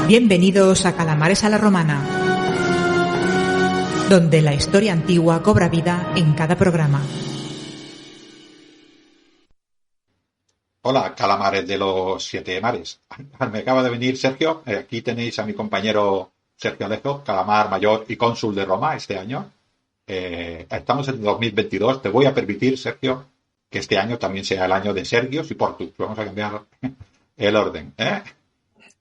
Bienvenidos a Calamares a la Romana, donde la historia antigua cobra vida en cada programa. Hola, calamares de los siete mares. Me acaba de venir Sergio. Aquí tenéis a mi compañero Sergio Alejo, calamar mayor y cónsul de Roma este año. Estamos en 2022. Te voy a permitir, Sergio, que este año también sea el año de Sergios y Portus. Vamos a cambiar el orden, ¿eh?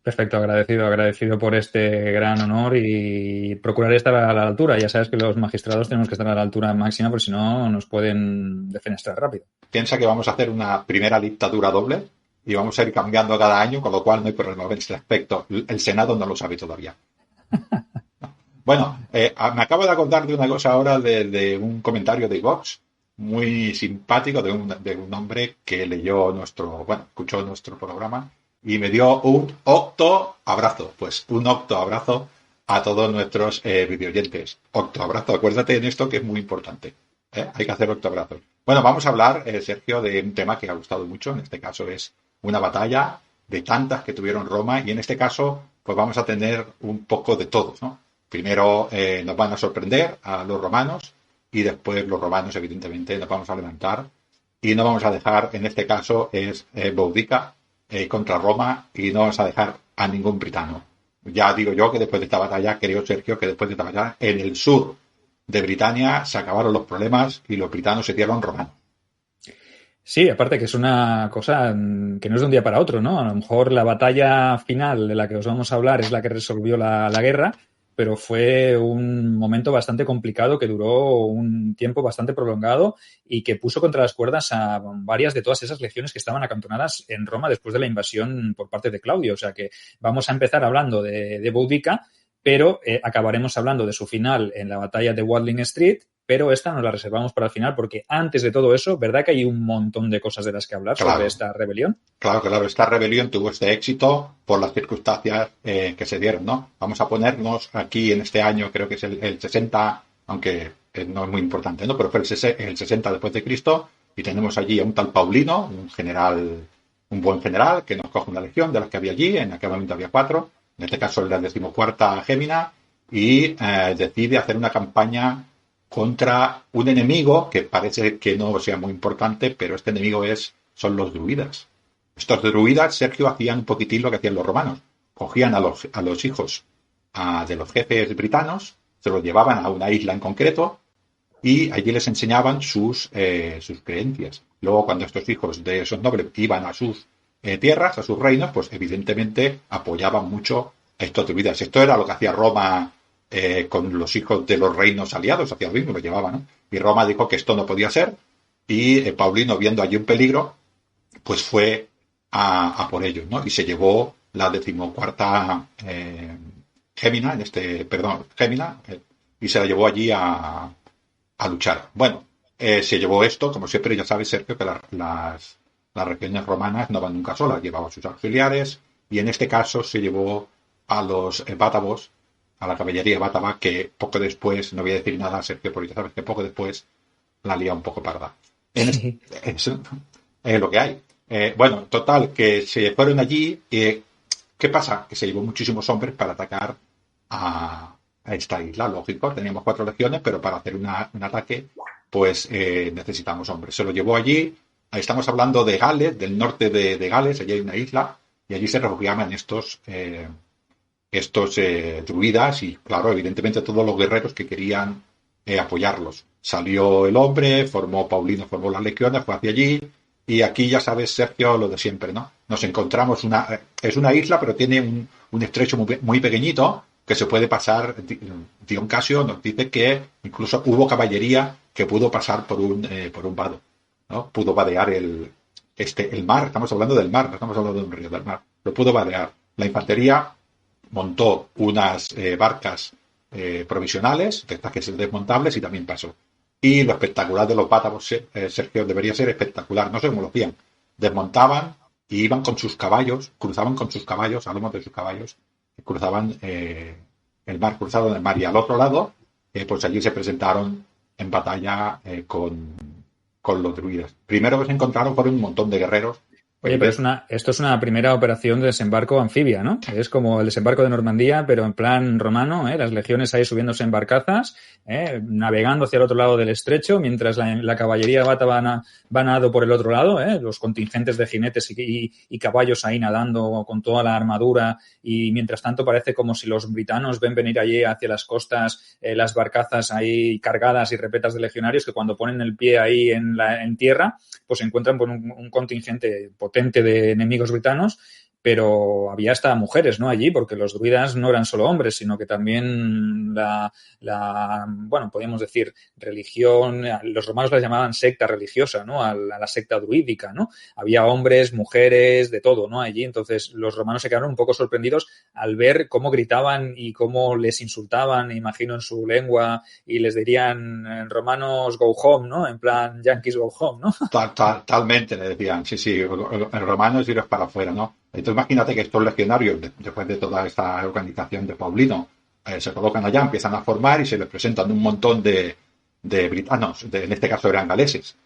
Perfecto, agradecido por este gran honor y procuraré estar a la altura. Ya sabes que los magistrados tenemos que estar a la altura máxima, porque si no nos pueden defenestrar rápido. Piensa que vamos a hacer una primera dictadura doble y vamos a ir cambiando cada año, con lo cual no hay problema en este aspecto. El Senado no lo sabe todavía. Bueno, me acabo de acordar de una cosa ahora de un comentario de iVox muy simpático de un hombre que escuchó nuestro programa y me dio un octo abrazo. Pues un octo abrazo a todos nuestros videoyentes. Octo abrazo, acuérdate en esto que es muy importante. Hay que hacer octo abrazos. Bueno, vamos a hablar, Sergio, de un tema que ha gustado mucho. En este caso es una batalla de tantas que tuvieron Roma y en este caso pues vamos a tener un poco de todos, ¿no? Primero nos van a sorprender a los romanos y después los romanos evidentemente nos vamos a levantar y no vamos a dejar, en este caso es Boudica contra Roma y no vamos a dejar a ningún britano. Ya digo yo que después de esta batalla, creo, Sergio, que después de esta batalla en el sur de Britania se acabaron los problemas y los britanos se dieron romanos. Sí, aparte que es una cosa que no es de un día para otro, ¿no? A lo mejor la batalla final de la que os vamos a hablar es la que resolvió la guerra, pero fue un momento bastante complicado que duró un tiempo bastante prolongado y que puso contra las cuerdas a varias de todas esas legiones que estaban acantonadas en Roma después de la invasión por parte de Claudio. O sea que vamos a empezar hablando de Boudica, pero acabaremos hablando de su final en la batalla de Watling Street, pero esta nos la reservamos para el final porque antes de todo eso, ¿verdad que hay un montón de cosas de las que hablar sobre esta rebelión? Claro, esta rebelión tuvo este éxito por las circunstancias que se dieron, ¿no? Vamos a ponernos aquí en este año, creo que es el 60, aunque no es muy importante, ¿no? Pero fue el 60 después de Cristo y tenemos allí a un tal Paulino, un buen general que nos coge una legión de las que había allí, en aquel momento había 4, en este caso la 14ª Gémina, y decide hacer una campaña contra un enemigo que parece que no sea muy importante, pero este enemigo son los druidas. Estos druidas, Sergio, hacían un poquitín lo que hacían los romanos. Cogían a los hijos de los jefes britanos, se los llevaban a una isla en concreto y allí les enseñaban sus creencias. Luego, cuando estos hijos de esos nobles iban a sus tierras, a sus reinos, pues evidentemente apoyaban mucho a estos druidas. Esto era lo que hacía Roma con los hijos de los reinos aliados, hacía lo mismo, los llevaban, ¿no? Y Roma dijo que esto no podía ser y Paulino, viendo allí un peligro, pues fue a por ellos, ¿no? Y se llevó la 14ª Gémina, Gémina, y se la llevó allí a luchar. Bueno, se llevó esto, como siempre, ya sabes, Sergio, que las regiones romanas no van nunca solas, llevaba a sus auxiliares y en este caso se llevó a los bátavos, a la caballería bátava, que poco después, no voy a decir nada, Sergio, porque ya sabes que poco después la lía un poco parda. Eso es lo que hay. Bueno, total, que se fueron allí. ¿Qué pasa? Que se llevó muchísimos hombres para atacar a esta isla, lógico. Teníamos 4 legiones, pero para hacer un ataque, pues necesitamos hombres. Se lo llevó allí. Estamos hablando de Gales, del norte de Gales. Allí hay una isla y allí se refugiaban estos druidas y, claro, evidentemente todos los guerreros que querían apoyarlos. Salió el hombre, Paulino formó las legiones, fue hacia allí y aquí ya sabes, Sergio, lo de siempre, ¿no? Nos encontramos es una isla, pero tiene un estrecho muy, muy pequeño que se puede pasar. Dion Casio nos dice que incluso hubo caballería que pudo pasar por un vado, ¿no? Pudo vadear el mar. Estamos hablando del mar, no estamos hablando de un río, del mar. Lo pudo vadear. La infantería montó unas barcas provisionales, de estas que son desmontables, y también pasó. Y lo espectacular de los bátavos, Sergio, debería ser espectacular, no sé cómo lo hacían. Desmontaban y iban con sus caballos, cruzaban con sus caballos, a lomos de sus caballos, cruzaban el mar, y al otro lado, pues allí se presentaron en batalla con los druidas. Primero que se encontraron fueron un montón de guerreros Oye, pero esto es una primera operación de desembarco anfibia, ¿no? Es como el desembarco de Normandía, pero en plan romano, ¿eh? Las legiones ahí subiéndose en barcazas, navegando hacia el otro lado del estrecho, mientras la caballería bata va nadando por el otro lado, los contingentes de jinetes y caballos ahí nadando con toda la armadura, y mientras tanto parece como si los britanos ven venir allí hacia las costas las barcazas ahí cargadas y repletas de legionarios, que cuando ponen el pie ahí en tierra, pues se encuentran con un contingente potente de enemigos britanos, pero había hasta mujeres, ¿no? Allí, porque los druidas no eran solo hombres, sino que también bueno, podríamos decir religión, los romanos la llamaban secta religiosa, ¿no? A la secta druídica, ¿no? Había hombres, mujeres, de todo, ¿no? Allí, entonces los romanos se quedaron un poco sorprendidos al ver cómo gritaban y cómo les insultaban, imagino, en su lengua, y les dirían romanos go home, ¿no? En plan yankees go home, ¿no? Talmente le decían, sí, el romano es iros para afuera, ¿no? Entonces imagínate que estos legionarios, después de toda esta organización de Paulino, se colocan allá, empiezan a formar y se les presentan un montón de britanos, en este caso eran galeses,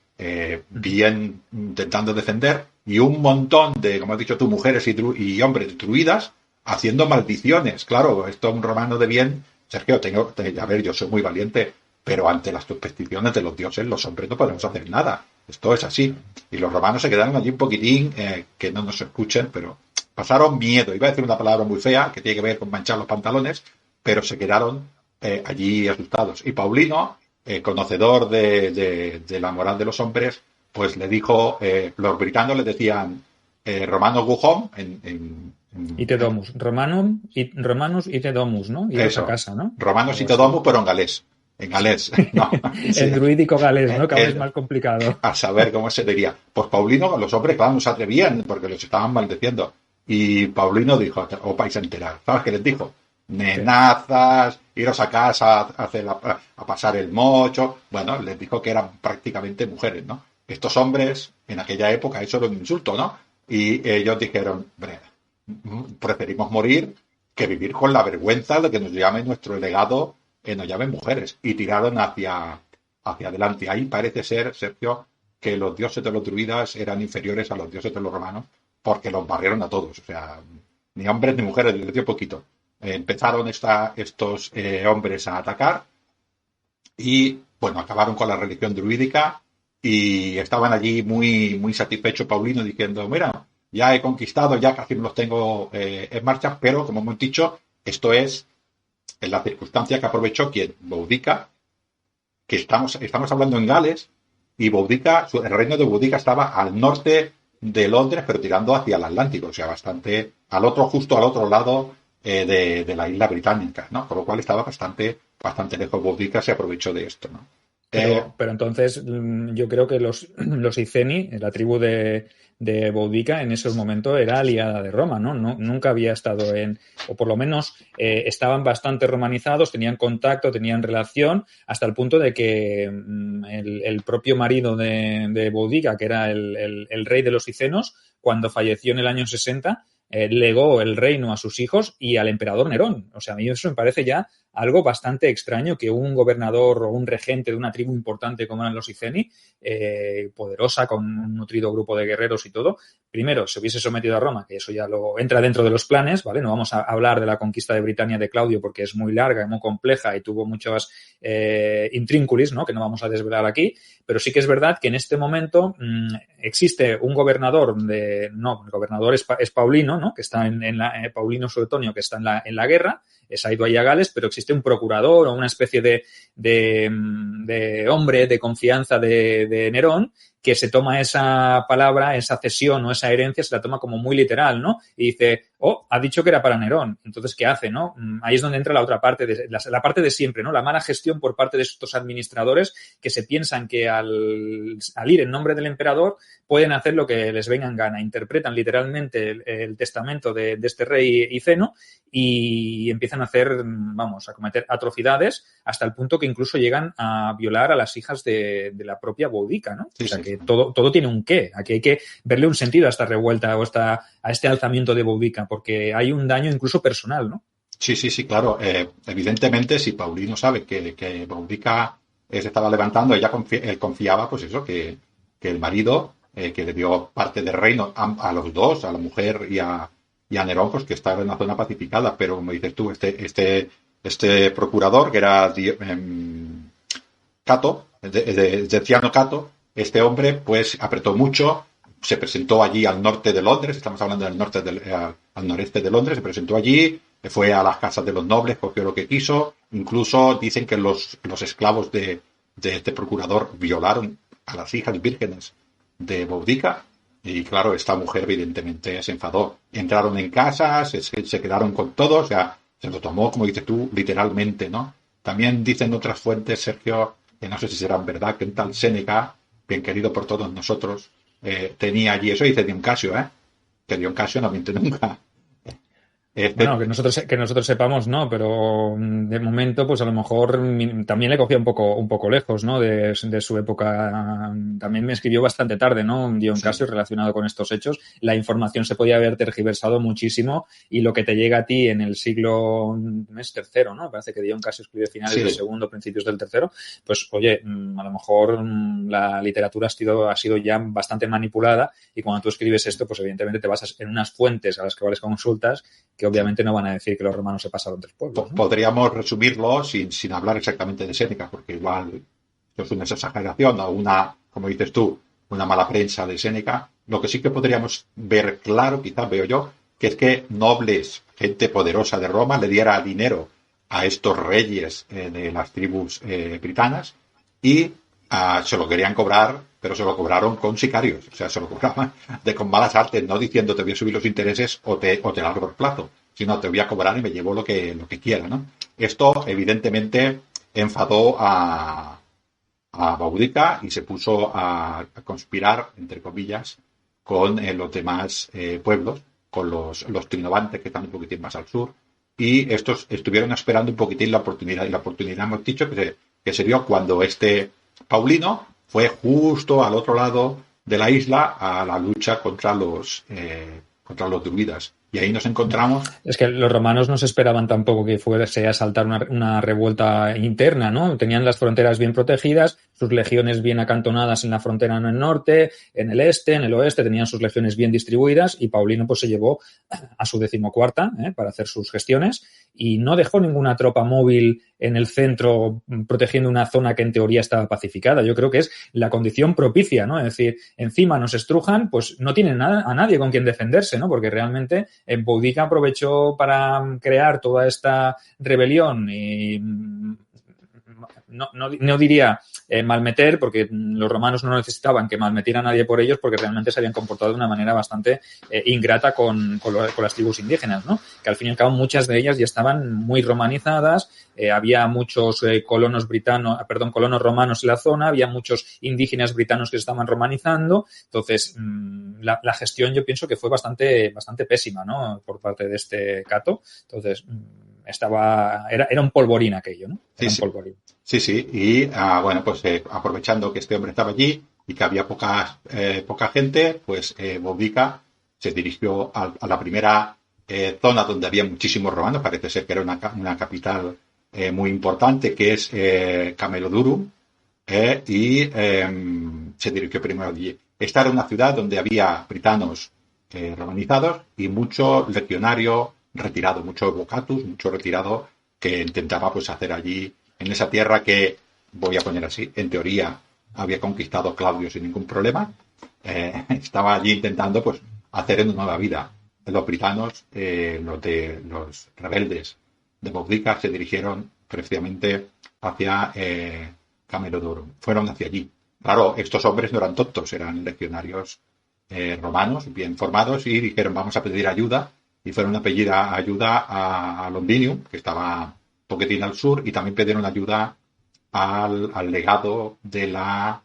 bien intentando defender, y un montón de, como has dicho tú, mujeres y hombres druidas haciendo maldiciones. Claro, esto un romano de bien, Sergio, a ver, yo soy muy valiente, pero ante las supersticiones de los dioses, los hombres no podemos hacer nada. Esto es así. Y los romanos se quedaron allí un poquitín, que no nos escuchen, pero pasaron miedo. Iba a decir una palabra muy fea, que tiene que ver con manchar los pantalones, pero se quedaron allí asustados. Y Paulino, conocedor de la moral de los hombres, pues le dijo, los britanos le decían, Romanos go home, Ite domus. Romanus ite domus, ¿no? Y esa casa, ¿no? Romanos ite domus, pero en galés. En galés, no. Sí. En druídico galés, ¿no? Que es más complicado. A saber cómo se diría. Pues Paulino, los hombres, claro, no se atrevían porque los estaban maldeciendo. Y Paulino dijo, os vais a enterar. ¿Sabes qué les dijo? Nenazas, iros a casa a pasar el mocho. Bueno, les dijo que eran prácticamente mujeres, ¿no? Estos hombres, en aquella época, eso era un insulto, ¿no? Y ellos dijeron, preferimos morir que vivir con la vergüenza de que nos llame nuestro legado, nos llamen mujeres, y tiraron hacia adelante. Ahí parece ser, Sergio, que los dioses de los druidas eran inferiores a los dioses de los romanos, porque los barrieron a todos, o sea, ni hombres ni mujeres, les dio poquito. Empezaron estos hombres a atacar y, bueno, acabaron con la religión druídica y estaban allí muy, muy satisfechos Paulino diciendo, mira, ya he conquistado, ya casi los tengo en marcha, pero, como hemos dicho, esto es en la circunstancia que aprovechó quien, Boudica, que estamos hablando en Gales, y Boudica, el reino de Boudica estaba al norte de Londres, pero tirando hacia el Atlántico, o sea, bastante justo al otro lado de la isla británica, ¿no? Con lo cual estaba bastante lejos. Boudica se aprovechó de esto, ¿no? Pero entonces yo creo que los Iceni, la tribu de Boudica, en esos momentos era aliada de Roma, ¿no? Nunca había estado o por lo menos estaban bastante romanizados, tenían contacto, tenían relación, hasta el punto de que el propio marido de Boudica, que era el rey de los Icenos, cuando falleció en el año 60, legó el reino a sus hijos y al emperador Nerón. O sea, a mí eso me parece ya algo bastante extraño, que un gobernador o un regente de una tribu importante como eran los Iceni, poderosa, con un nutrido grupo de guerreros y todo, primero se hubiese sometido a Roma, que eso ya entra dentro de los planes, ¿vale? No vamos a hablar de la conquista de Britania de Claudio porque es muy larga y muy compleja y tuvo muchas intrínculis, ¿no? Que no vamos a desvelar aquí, pero sí que es verdad que en este momento existe un gobernador el gobernador es Paulino, ¿no? Que está Paulino Suetonio, que está en la guerra, se ha ido ahí a Gales, pero existe un procurador o una especie de hombre de confianza de Nerón, que se toma esa palabra, esa cesión o esa herencia, se la toma como muy literal, ¿no? Y dice, ha dicho que era para Nerón. Entonces, ¿qué hace, no? Ahí es donde entra la otra parte, la parte de siempre, ¿no? La mala gestión por parte de estos administradores que se piensan que al ir en nombre del emperador pueden hacer lo que les venga en gana. Interpretan literalmente el testamento de este rey Iceno y empiezan a a cometer atrocidades hasta el punto que incluso llegan a violar a las hijas de la propia Boudica, ¿no? Sí, o sea, sí, que sí. todo tiene un qué. Aquí hay que verle un sentido a esta revuelta o a este alzamiento de Boudica, porque hay un daño incluso personal, ¿no? Sí, claro. Evidentemente, si Paulino sabe que Boudica se estaba levantando, él confiaba, pues eso, que el marido que le dio parte del reino a los dos, a la mujer y a Nerón, pues que estaba en una zona pacificada. Pero como dices tú, este procurador, que era Cato, Deciano Cato, este hombre pues apretó mucho, se presentó allí al norte de Londres, estamos hablando del norte al noreste de Londres, se presentó allí, fue a las casas de los nobles, cogió lo que quiso, incluso dicen que los esclavos de este procurador violaron a las hijas vírgenes de Boudica, y claro, esta mujer evidentemente se enfadó. Entraron en casa, se quedaron con todo, o sea, se lo tomó, como dices tú, literalmente, ¿no? También dicen otras fuentes, Sergio, que no sé si serán verdad, que un tal Séneca, bien querido por todos nosotros, tenía allí, eso dice Dion Casio, que Dion Casio no miente nunca. Bueno, que nosotros sepamos, no, pero de momento, pues a lo mejor también le cogía un poco lejos, ¿no? De su época. También me escribió bastante tarde, ¿no? Dion Casio relacionado con estos hechos. La información se podía haber tergiversado muchísimo y lo que te llega a ti en el siglo tercero, ¿no? Parece que Dion Casio escribe finales del segundo, principios del tercero. Pues, oye, a lo mejor la literatura ha sido ya bastante manipulada y cuando tú escribes esto, pues evidentemente te basas en unas fuentes a las que vales consultas que obviamente no van a decir que los romanos se pasaron 3 pueblos, ¿no? Podríamos resumirlo sin hablar exactamente de Séneca, porque igual esto es una exageración o como dices tú, una mala prensa de Séneca. Lo que sí que podríamos ver claro, quizás veo yo, que es que nobles, gente poderosa de Roma, le diera dinero a estos reyes de las tribus britanas y se lo querían cobrar, pero se lo cobraron con sicarios. O sea, se lo cobraban con malas artes, no diciendo te voy a subir los intereses o te largo el plazo, sino te voy a cobrar y me llevo lo que quiera, ¿no? Esto, evidentemente, enfadó a Boudica y se puso a conspirar, entre comillas, con los demás pueblos, con los trinovantes que están un poquitín más al sur, y estos estuvieron esperando un poquitín la oportunidad, y la oportunidad hemos dicho que se dio cuando Paulino fue justo al otro lado de la isla a la lucha contra los druidas. Y ahí nos encontramos. Es que los romanos no se esperaban tampoco que fuese a saltar una revuelta interna, ¿no? Tenían las fronteras bien protegidas, sus legiones bien acantonadas en la frontera en el norte, en el este, en el oeste, tenían sus legiones bien distribuidas y Paulino pues se llevó a su 14ª para hacer sus gestiones y no dejó ninguna tropa móvil en el centro protegiendo una zona que en teoría estaba pacificada. Yo creo que es la condición propicia, ¿no? Es decir, encima nos estrujan, pues no tienen a nadie con quien defenderse, ¿no? Porque realmente Boudica aprovechó para crear toda esta rebelión y no diría malmeter, porque los romanos no necesitaban que malmetiera a nadie por ellos, porque realmente se habían comportado de una manera bastante ingrata con las tribus indígenas, ¿no? Que al fin y al cabo muchas de ellas ya estaban muy romanizadas, había muchos colonos romanos en la zona, había muchos indígenas britanos que se estaban romanizando, entonces la gestión yo pienso que fue bastante pésima, ¿no? Por parte de este Cato, entonces era un polvorín aquello, ¿no? Era un polvorín. Sí, y bueno, pues aprovechando que este hombre estaba allí y que había poca gente, pues Boudica se dirigió a la primera zona donde había muchísimos romanos, parece ser que era una capital muy importante, que es Camelodurum, y se dirigió primero allí. Esta era una ciudad donde había britanos romanizados y mucho legionario retirado, mucho vocatus, mucho retirado que intentaba pues hacer allí en esa tierra que, voy a poner así, en teoría había conquistado Claudio sin ningún problema, estaba allí intentando pues hacer una nueva vida. Los britanos, los rebeldes de Boudica se dirigieron precisamente hacia Camelodurum, fueron hacia allí. Claro, estos hombres no eran tontos, eran legionarios romanos, bien formados, y dijeron vamos a pedir ayuda, y fueron a pedir ayuda a Londinium, que estaba poquitín al sur, y también pidieron ayuda al legado de la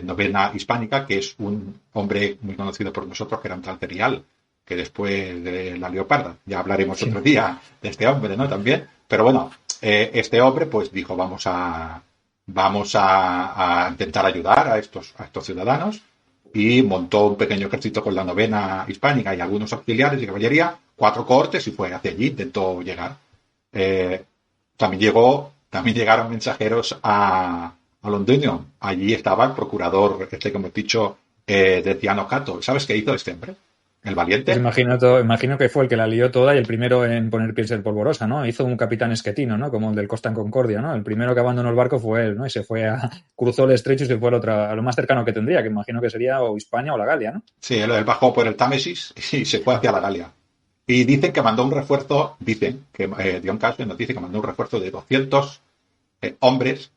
novena hispánica, que es un hombre muy conocido por nosotros, que era un tal Cerial, que después de la Leoparda, ya hablaremos otro día de este hombre, ¿no? También, pero bueno, este hombre pues dijo vamos a intentar ayudar a estos ciudadanos, y montó un pequeño ejército con la novena hispánica y algunos auxiliares y caballería, 4 cohortes, y fue hacia allí, intentó llegar. También llegaron mensajeros a Londinium. Allí estaba el procurador, que hemos dicho, de Ciano Cato. ¿Sabes qué hizo este hombre? El Pues valiente. imagino que fue el que la lió toda y el primero en poner pies en polvorosa, ¿no? Hizo un capitán esquetino, ¿no? Como el del Costa en Concordia, ¿no? El primero que abandonó el barco fue él, ¿no? Y se fue cruzó el estrecho y se fue a lo más cercano que tendría, que imagino que sería o Hispania o la Galia, ¿no? Sí, él bajó por el Támesis y se fue hacia la Galia. Y dicen que mandó un refuerzo, dicen que Dion Casio nos dice que mandó un refuerzo de 200 hombres,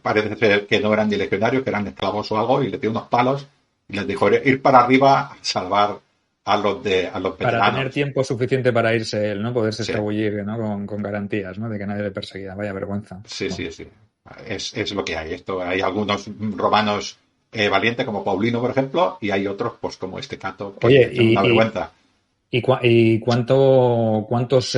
parece ser que no eran ni legionarios, que eran esclavos o algo, y les dio unos palos y les dijo ir para arriba a salvar a los Para tener veteranos. tiempo suficiente para irse él, ¿no? Poderse Sí, escabullir, ¿no? Con garantías, ¿no? De que nadie le perseguía. Vaya vergüenza. sí, Bueno. sí, sí. Es lo que hay. Esto, hay algunos romanos valientes como Paulino, por ejemplo, y hay otros, pues como este Cato, Oye, que son una vergüenza. ¿Cuántos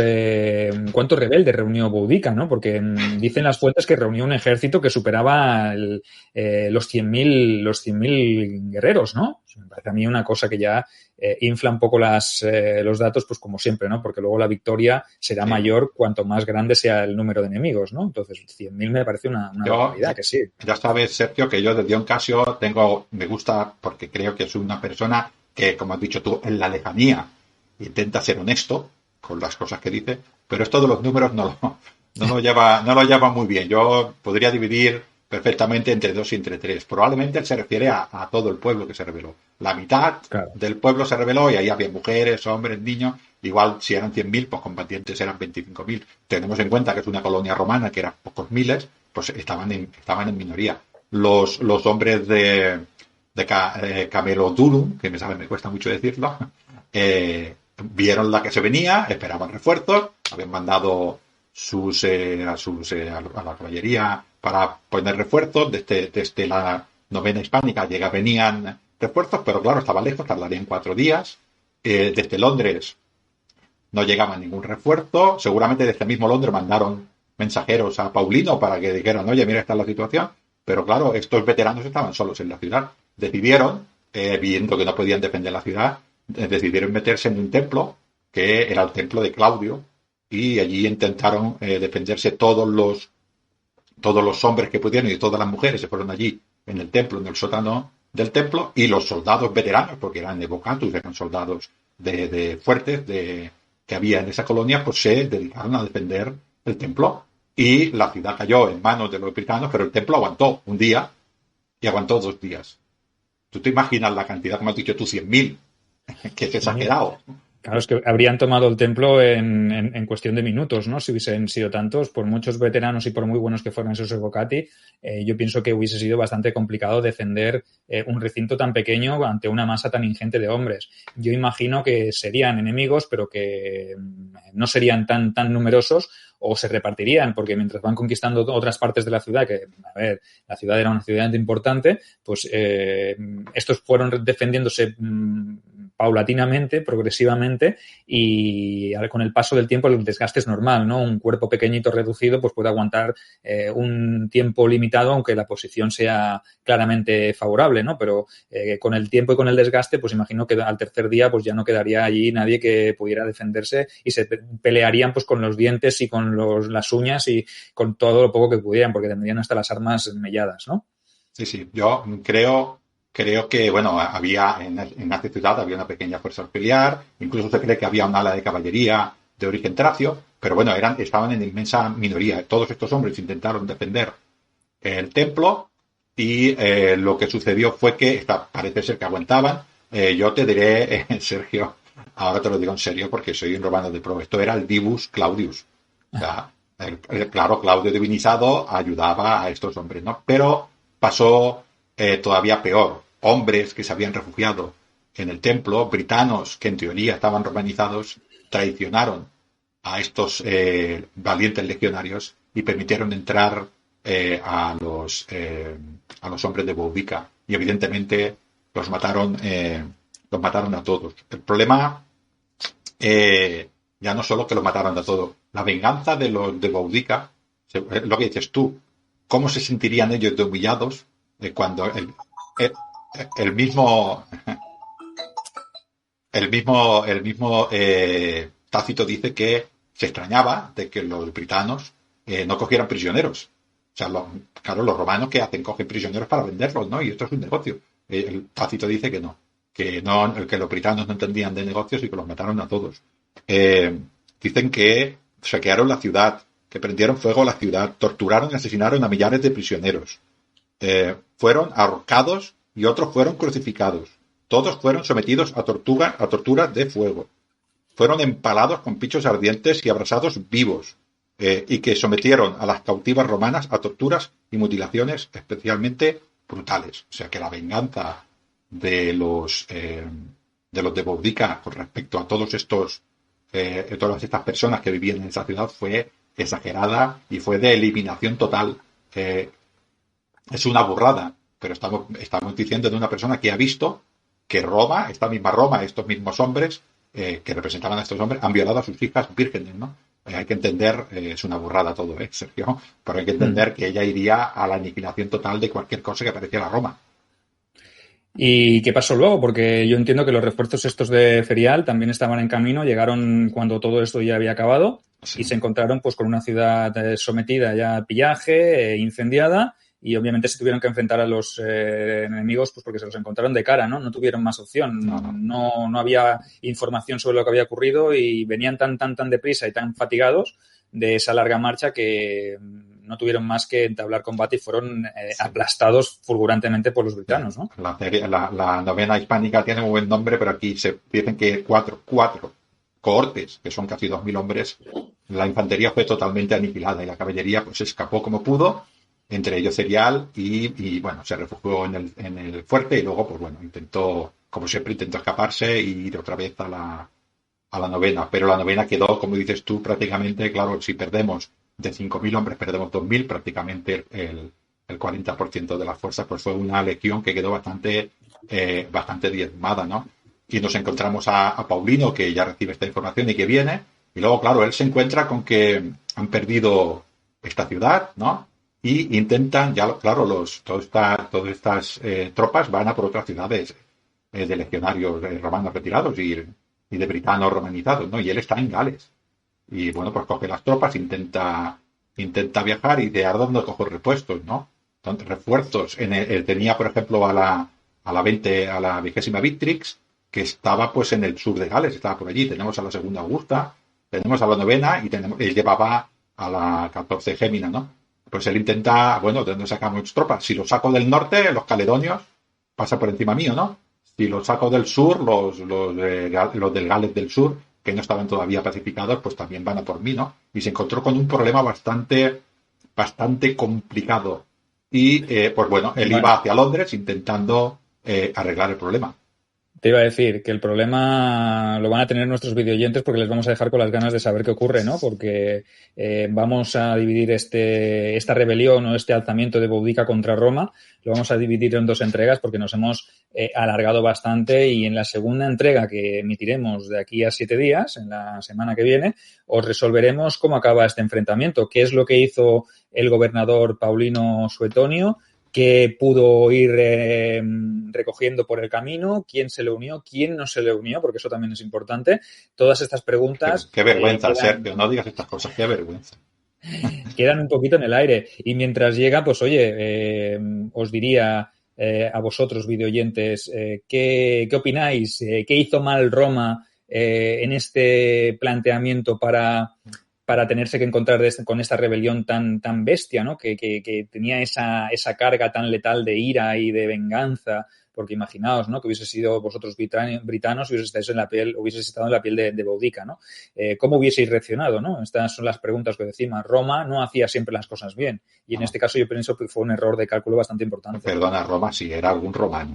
rebeldes reunió Boudica, ¿no? Porque dicen las fuentes que reunió un ejército que superaba los 100.000 guerreros, ¿no? Me parece a mí una cosa que ya infla un poco los datos, pues como siempre, ¿no? Porque luego la victoria será Sí. mayor cuanto más grande sea el número de enemigos, ¿no? Entonces, 100.000 me parece una Yo, barbaridad, que sí. ya sabes, Sergio, que yo de Dion Casio me gusta porque creo que es una persona que, como has dicho tú, en la lejanía intenta ser honesto con las cosas que dice, pero esto de los números no lo lleva muy bien. Yo podría dividir perfectamente entre 2 y entre 3. Probablemente él se refiere a todo el pueblo que se rebeló. La mitad Claro. del pueblo se rebeló y ahí había mujeres, hombres, niños. Igual si eran 100.000, pues combatientes eran 25.000. Tenemos en cuenta que es una colonia romana, que eran pocos miles, pues estaban en minoría. Los hombres de Camelodurum, que me cuesta mucho decirlo, vieron la que se venía, esperaban refuerzos, habían mandado a la caballería para poner refuerzos. Desde la novena hispánica venían refuerzos, pero claro, estaba lejos, tardarían 4 días. Desde Londres no llegaba ningún refuerzo. Seguramente desde mismo Londres mandaron mensajeros a Paulino para que dijeran, oye, mira, esta es la situación. Pero claro, estos veteranos estaban solos en la ciudad. Decidieron, viendo que no podían defender la ciudad, decidieron meterse en un templo, que era el templo de Claudio, y allí intentaron defenderse todos los hombres que pudieron y todas las mujeres se fueron allí en el templo, en el sótano del templo, y los soldados veteranos, porque eran evocatus, eran soldados de fuertes que había en esa colonia, pues se dedicaron a defender el templo. Y la ciudad cayó en manos de los britanos, pero el templo aguantó un día y aguantó 2 días. ¿Tú te imaginas la cantidad, como has dicho tú, 100.000? Que es exagerado. Claro, es que habrían tomado el templo en cuestión de minutos, ¿no? Si hubiesen sido tantos, por muchos veteranos y por muy buenos que fueran esos evocati, yo pienso que hubiese sido bastante complicado defender un recinto tan pequeño ante una masa tan ingente de hombres. Yo imagino que serían enemigos, pero que no serían tan numerosos o se repartirían, porque mientras van conquistando otras partes de la ciudad, que, a ver, la ciudad era una ciudad importante, pues estos fueron defendiéndose paulatinamente, progresivamente, y con el paso del tiempo el desgaste es normal, ¿no? Un cuerpo pequeñito reducido pues puede aguantar un tiempo limitado, aunque la posición sea claramente favorable, ¿no? Pero con el tiempo y con el desgaste, pues imagino que al tercer día pues ya no quedaría allí nadie que pudiera defenderse y se pelearían pues con los dientes y con las uñas y con todo lo poco que pudieran, porque tendrían hasta las armas melladas, ¿no? Sí, sí. Yo creo que, bueno, había en esta ciudad había una pequeña fuerza auxiliar, incluso se cree que había un ala de caballería de origen tracio, pero bueno, estaban en inmensa minoría. Todos estos hombres intentaron defender el templo y lo que sucedió fue que parece ser que aguantaban. Yo te diré, Sergio, ahora te lo digo en serio porque soy un romano de pro, esto era el Divus Claudius. O sea, claro, Claudio divinizado ayudaba a estos hombres, ¿no? Pero pasó todavía peor. Hombres que se habían refugiado en el templo, britanos que en teoría estaban romanizados, traicionaron a estos valientes legionarios y permitieron entrar a los hombres de Boudica. Y evidentemente los mataron a todos. El problema ya no solo que los mataron a todos, la venganza de los de Boudica, lo que dices tú, cómo se sentirían ellos de humillados cuando el mismo Tácito dice que se extrañaba de que los britanos no cogieran prisioneros. O sea, claro, los romanos que hacen, cogen prisioneros para venderlos, ¿no? Y esto es un negocio. El Tácito dice que no, que los britanos no entendían de negocios y que los mataron a todos. Dicen que saquearon la ciudad, que prendieron fuego a la ciudad, torturaron y asesinaron a millares de prisioneros. Fueron ahorcados y otros fueron crucificados. Todos fueron sometidos a torturas de fuego. Fueron empalados con pichos ardientes y abrasados vivos. Y que sometieron a las cautivas romanas a torturas y mutilaciones especialmente brutales. O sea que la venganza de los de Boudica con respecto a todas estas personas que vivían en esa ciudad fue exagerada y fue de eliminación total. Es una burrada, pero estamos diciendo de una persona que ha visto que Roma, esta misma Roma, estos mismos hombres que representaban a estos hombres, han violado a sus hijas vírgenes, ¿no? Hay que entender, es una burrada todo, Sergio, pero hay que entender que ella iría a la aniquilación total de cualquier cosa que pareciera Roma. ¿Y qué pasó luego? Porque yo entiendo que los refuerzos estos de Ferial también estaban en camino, llegaron cuando todo esto ya había acabado, sí. Y se encontraron pues con una ciudad sometida ya a pillaje, incendiada, y obviamente se tuvieron que enfrentar a los enemigos pues porque se los encontraron de cara, ¿no? No tuvieron más opción, no había información sobre lo que había ocurrido y venían tan deprisa y tan fatigados de esa larga marcha que no tuvieron más que entablar combate y fueron aplastados fulgurantemente por los britanos, ¿no? La novena hispánica tiene un buen nombre, pero aquí se dicen que cuatro cohortes, que son casi 2.000 hombres, la infantería fue totalmente aniquilada y la caballería pues escapó como pudo, entre ellos Ferial y bueno, se refugió en el fuerte y luego pues bueno, intentó escaparse y ir otra vez a la novena, pero la novena quedó, como dices tú, prácticamente, claro, si perdemos de 5.000 hombres, perdemos 2.000, prácticamente el 40% de las fuerzas, pues fue una legión que quedó bastante diezmada, ¿no? Y nos encontramos a Paulino, que ya recibe esta información y que viene, y luego, claro, él se encuentra con que han perdido esta ciudad, ¿no? Y intentan, todas estas tropas van a por otras ciudades de legionarios romanos retirados y de britanos romanizados, ¿no? Y él está en Gales. Y bueno, pues coge las tropas, intenta viajar y de dónde cojo repuestos, ¿no? Entonces, refuerzos. Tenía, por ejemplo, a la 20ª Victrix, que estaba pues en el sur de Gales, estaba por allí. Tenemos a la 2ª Augusta, tenemos a la 9ª y él llevaba a la 14 Gémina, ¿no? Pues él intenta, bueno, ¿de dónde sacamos tropas? Si lo saco del norte, los caledonios, pasa por encima mío, ¿no? Si lo saco del sur, los del Gales del sur, que no estaban todavía pacificados, pues también van a por mí, ¿no? Y se encontró con un problema bastante complicado. Y, pues bueno, él iba hacia Londres intentando arreglar el problema. Te iba a decir que el problema lo van a tener nuestros videoyentes porque les vamos a dejar con las ganas de saber qué ocurre, ¿no? Porque vamos a dividir esta rebelión o este alzamiento de Boudica contra Roma, lo vamos a dividir en 2 entregas porque nos hemos alargado bastante y en la segunda entrega que emitiremos de aquí a 7 días, en la semana que viene, os resolveremos cómo acaba este enfrentamiento, qué es lo que hizo el gobernador Paulino Suetonio, que pudo ir recogiendo por el camino, quién se le unió, quién no se le unió, porque eso también es importante. Todas estas preguntas... Qué vergüenza, Sergio, no digas estas cosas, qué vergüenza. Quedan un poquito en el aire. Y mientras llega, pues oye, os diría a vosotros, videoyentes, ¿qué opináis? ¿Qué hizo mal Roma en este planteamiento para tenerse que encontrar con esta rebelión tan bestia, ¿no? Que tenía esa carga tan letal de ira y de venganza, porque imaginaos, ¿no? Que hubiese sido vosotros britanos y hubieseis estado en la piel de Boudica, ¿no? ¿Cómo hubieseis reaccionado, no? Estas son las preguntas que decimos. Roma no hacía siempre las cosas bien y en este caso yo pienso que fue un error de cálculo bastante importante. Perdona, Roma sí, era algún romano.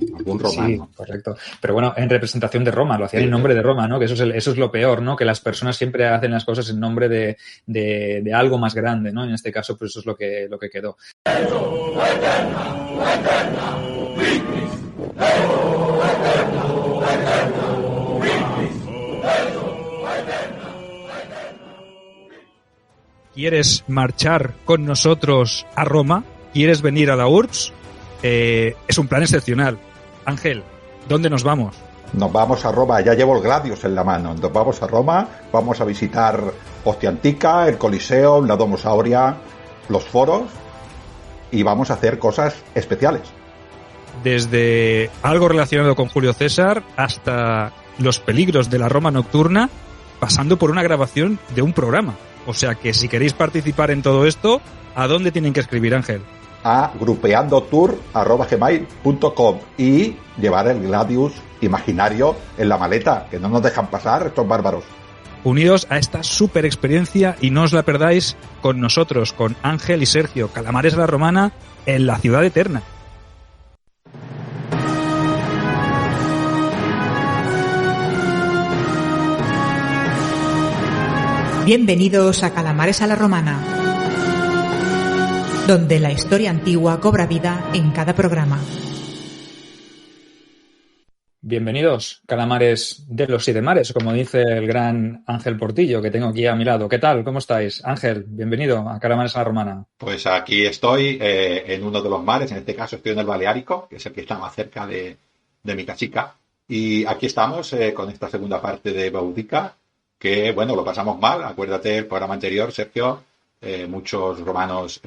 Sí, correcto. Pero bueno, en representación de Roma, lo hacían en nombre de Roma, ¿no? Que eso es lo peor, ¿no? Que las personas siempre hacen las cosas en nombre de algo más grande, ¿no? En este caso, pues eso es lo que quedó. ¿Quieres marchar con nosotros a Roma? ¿Quieres venir a la URBS? Es un plan excepcional. Ángel, ¿dónde nos vamos? Nos vamos a Roma, ya llevo el Gladius en la mano. Nos vamos a Roma, vamos a visitar Ostia Antica, el Coliseo, la Domus Aurea, los foros y vamos a hacer cosas especiales. desde algo relacionado con Julio César hasta los peligros de la Roma nocturna, pasando por una grabación de un programa. O sea que si queréis participar en todo esto, ¿a dónde tienen que escribir, Ángel? A grupeandotour@gmail.com y llevar el Gladius imaginario en la maleta, que no nos dejan pasar estos bárbaros. Unidos a esta super experiencia y no os la perdáis con nosotros, con Ángel y Sergio, Calamares a la Romana, en la Ciudad Eterna. Bienvenidos a Calamares a la Romana, donde la historia antigua cobra vida en cada programa. Bienvenidos, calamares de los siete mares, como dice el gran Ángel Portillo, que tengo aquí a mi lado. ¿Qué tal? ¿Cómo estáis? Ángel, bienvenido a Calamares a la Romana. Pues aquí estoy en uno de los mares, en este caso estoy en el Baleárico, que es el que está más cerca de mi casica. Y aquí estamos con esta segunda parte de Boudica, que, bueno, lo pasamos mal. Acuérdate, el programa anterior, Sergio, muchos romanos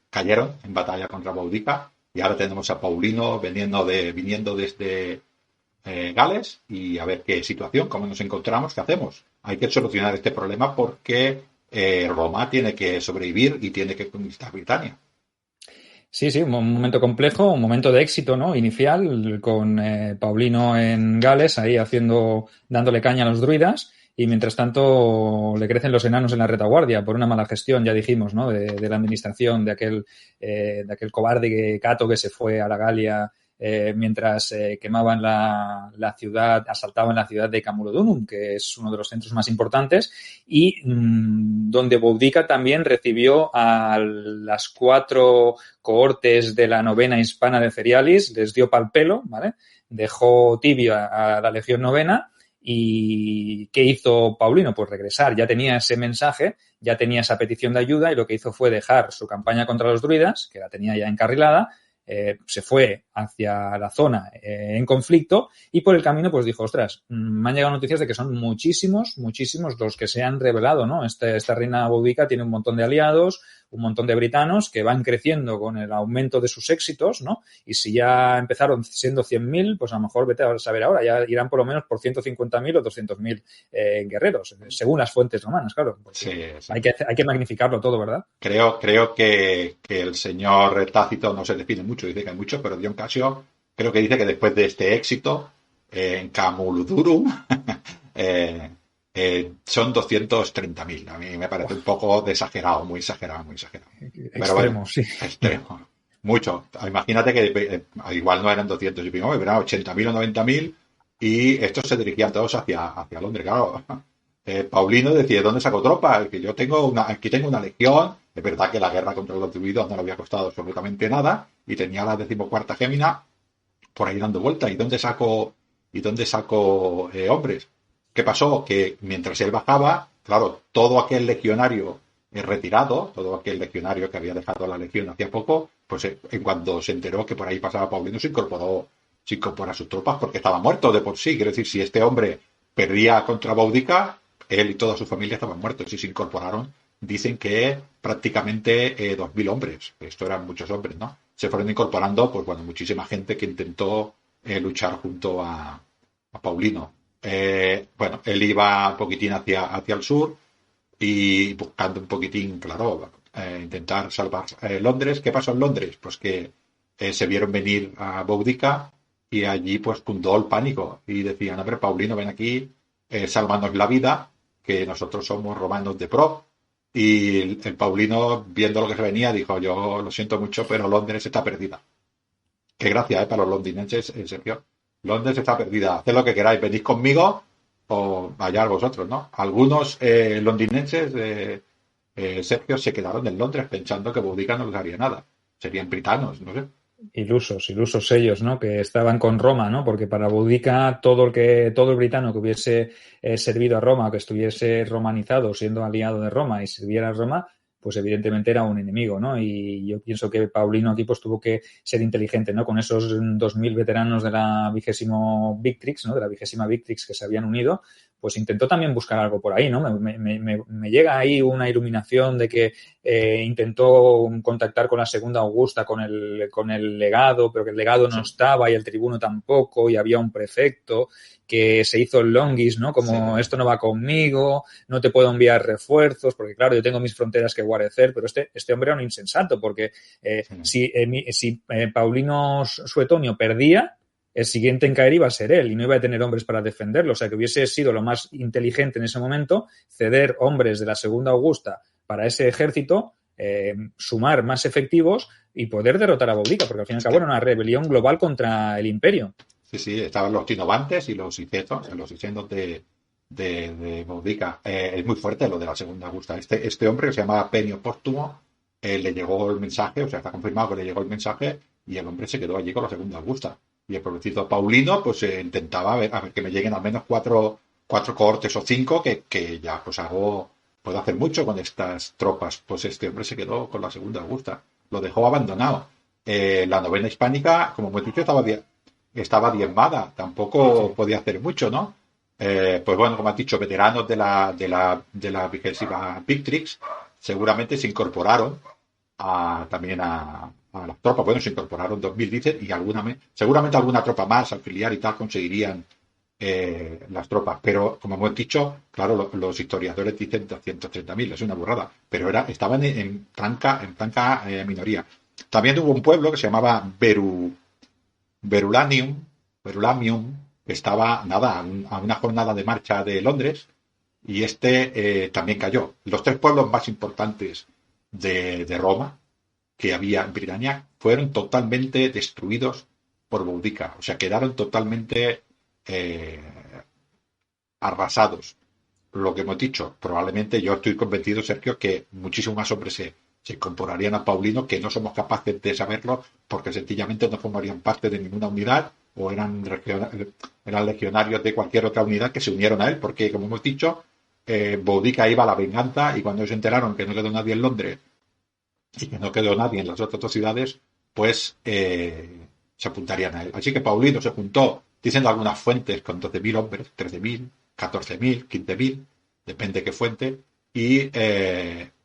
cayeron en batalla contra Boudica, y ahora tenemos a Paulino viniendo desde Gales, y a ver qué situación, cómo nos encontramos, qué hacemos. Hay que solucionar este problema porque Roma tiene que sobrevivir y tiene que conquistar Britania. Sí, un momento complejo, un momento de éxito, ¿no? Inicial, con Paulino en Gales, ahí dándole caña a los druidas. Y mientras tanto le crecen los enanos en la retaguardia por una mala gestión, ya dijimos, ¿no? De la administración, de aquel cobarde Cato que se fue a la Galia mientras quemaban la ciudad, asaltaban la ciudad de Camulodunum, que es uno de los centros más importantes, y donde Boudica también recibió a las 4 cohortes de la novena hispana de Cerialis, les dio pal pelo, ¿vale? Dejó tibia a la Legión Novena. ¿Y qué hizo Paulino? Pues regresar. Ya tenía ese mensaje, ya tenía esa petición de ayuda, y lo que hizo fue dejar su campaña contra los druidas, que la tenía ya encarrilada, se fue hacia la zona en conflicto, y por el camino pues dijo, ostras, me han llegado noticias de que son muchísimos los que se han rebelado, ¿no? Esta reina Boudica tiene un montón de aliados, un montón de britanos que van creciendo con el aumento de sus éxitos, ¿no? Y si ya empezaron siendo 100.000, pues a lo mejor vete a saber ahora, ya irán por lo menos por 150.000 o 200.000 guerreros, según las fuentes romanas, claro. Sí. Hay que magnificarlo todo, ¿verdad? Creo que el señor Tácito no se define mucho, dice que hay muchos, pero Dion Casio creo que dice que después de este éxito en Camulodunum son 230.000. A mí me parece un poco exagerado, muy exagerado. Extremo, pero bueno, sí. Extremo. Mucho. Imagínate que igual no eran 200 y pico, eran 80.000 o 90.000, y estos se dirigían todos hacia Londres. Claro, Paulino decía, ¿dónde saco tropas? Que yo aquí tengo una legión. Es verdad que la guerra contra los druidos no le había costado absolutamente nada, y tenía la 14ª Gémina por ahí dando vueltas. ¿Y dónde saco hombres? ¿Qué pasó? Que mientras él bajaba, claro, todo aquel legionario retirado, todo aquel legionario que había dejado la legión hacía poco, pues en cuando se enteró que por ahí pasaba Paulino, se incorporó a sus tropas porque estaba muerto de por sí. Quiero decir, si este hombre perdía contra Boudica, él y toda su familia estaban muertos, y se incorporaron, dicen que prácticamente 2.000 hombres. Esto eran muchos hombres, ¿no? Se fueron incorporando, pues bueno, muchísima gente que intentó luchar junto a Paulino. Bueno, él iba un poquitín hacia el sur y buscando un poquitín, claro, intentar salvar Londres. ¿Qué pasó en Londres? Pues que se vieron venir a Boudica, y allí pues fundó el pánico y decían, a ver, Paulino, ven aquí, sálvanos la vida, que nosotros somos romanos de pro. Y el Paulino, viendo lo que se venía, dijo, yo lo siento mucho, pero Londres está perdida. Qué gracia, para los londinenses, Sergio. Londres está perdida. Haced lo que queráis, venid conmigo o vayáis vosotros, ¿no? Algunos londinenses, Sergio, se quedaron en Londres pensando que Boudica no les haría nada. Serían britanos, no sé. Ilusos ellos, ¿no? Que estaban con Roma, ¿no? Porque para Boudica todo el britano que hubiese servido a Roma, que estuviese romanizado, siendo aliado de Roma y sirviera a Roma, pues evidentemente era un enemigo, ¿no? Y yo pienso que Paulino aquí pues tuvo que ser inteligente, ¿no? Con esos 2.000 veteranos de la 20º Victrix, ¿no? De la 20ª Victrix que se habían unido, pues intentó también buscar algo por ahí, ¿no? Me llega ahí una iluminación de que intentó contactar con la segunda Augusta, con el legado, pero que el legado no estaba y el tribuno tampoco, y había un prefecto que se hizo el longis, ¿no? Como esto no va conmigo, no te puedo enviar refuerzos, porque claro, yo tengo mis fronteras que guarecer, pero este hombre era un insensato, porque si Paulino Suetonio perdía, el siguiente en caer iba a ser él y no iba a tener hombres para defenderlo. O sea, que hubiese sido lo más inteligente en ese momento ceder hombres de la segunda Augusta para ese ejército, sumar más efectivos y poder derrotar a Boudica, porque al fin y al cabo era una rebelión global contra el imperio. Sí, estaban los tinovantes y los icetos, los icendos de Boudica. Es muy fuerte lo de la segunda Augusta. Este hombre que se llamaba Penio Póstumo, le llegó el mensaje, o sea, está confirmado que le llegó el mensaje y el hombre se quedó allí con la segunda Augusta. Y el pobrecito Paulino, pues intentaba a ver que me lleguen al menos cuatro cohortes o 5, que ya pues puedo hacer mucho con estas tropas. Pues este hombre se quedó con la segunda Augusta. Lo dejó abandonado. La novena hispánica, como hemos dicho, estaba diezmada. Tampoco podía hacer mucho, ¿no? Pues bueno, como has dicho, veteranos de la 20ª Victrix seguramente se incorporaron también a las tropas. Bueno, se incorporaron 2.000, dicen, y seguramente alguna tropa más, auxiliar y tal, conseguirían las tropas. Pero, como hemos dicho, claro, los historiadores dicen 230.000, es una burrada. Pero estaban en franca minoría. También hubo un pueblo que se llamaba Verulamium, que estaba, a una jornada de marcha de Londres, y también cayó. Los 3 pueblos más importantes de Roma que había en Britania fueron totalmente destruidos por Boudica. O sea, quedaron totalmente arrasados. Lo que hemos dicho, probablemente yo estoy convencido, Sergio, que muchísimos más hombres se incorporarían a Paulino, que no somos capaces de saberlo porque sencillamente no formarían parte de ninguna unidad o eran legionarios de cualquier otra unidad que se unieron a él, porque, como hemos dicho, Boudica iba a la venganza y cuando se enteraron que no quedó nadie en Londres y que no quedó nadie en las otras 2 ciudades, pues se apuntarían a él. Así que Paulino se juntó, diciendo algunas fuentes, con 12.000 hombres, 13.000, 14.000, 15.000, depende de qué fuente, y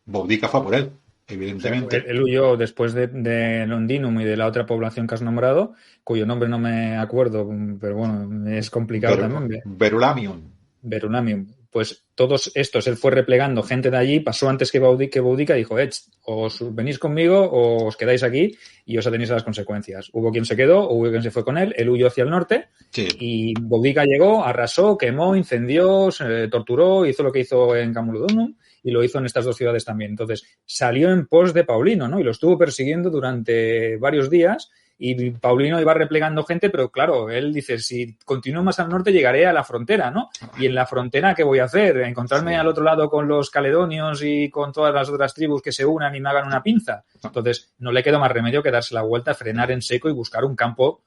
Boudica fue por él, evidentemente. Él huyó después de Londinum y de la otra población que has nombrado, cuyo nombre no me acuerdo, pero bueno, es complicado también. Verulamium. Pues todos estos, él fue replegando gente de allí, pasó antes que Boudica, dijo, os venís conmigo o os quedáis aquí y os atenéis a las consecuencias. Hubo quien se quedó, hubo quien se fue con él huyó hacia el norte, sí. Y Boudica llegó, arrasó, quemó, incendió, torturó, hizo lo que hizo en Camulodunum y lo hizo en estas 2 ciudades también. Entonces salió en pos de Paulino, ¿no? Y lo estuvo persiguiendo durante varios días. Y Paulino iba replegando gente, pero claro, él dice, si continúo más al norte llegaré a la frontera, ¿no? Y en la frontera, ¿qué voy a hacer? ¿Encontrarme al otro lado con los caledonios y con todas las otras tribus que se unan y me hagan una pinza? Entonces, no le quedó más remedio que darse la vuelta, frenar en seco y buscar un campo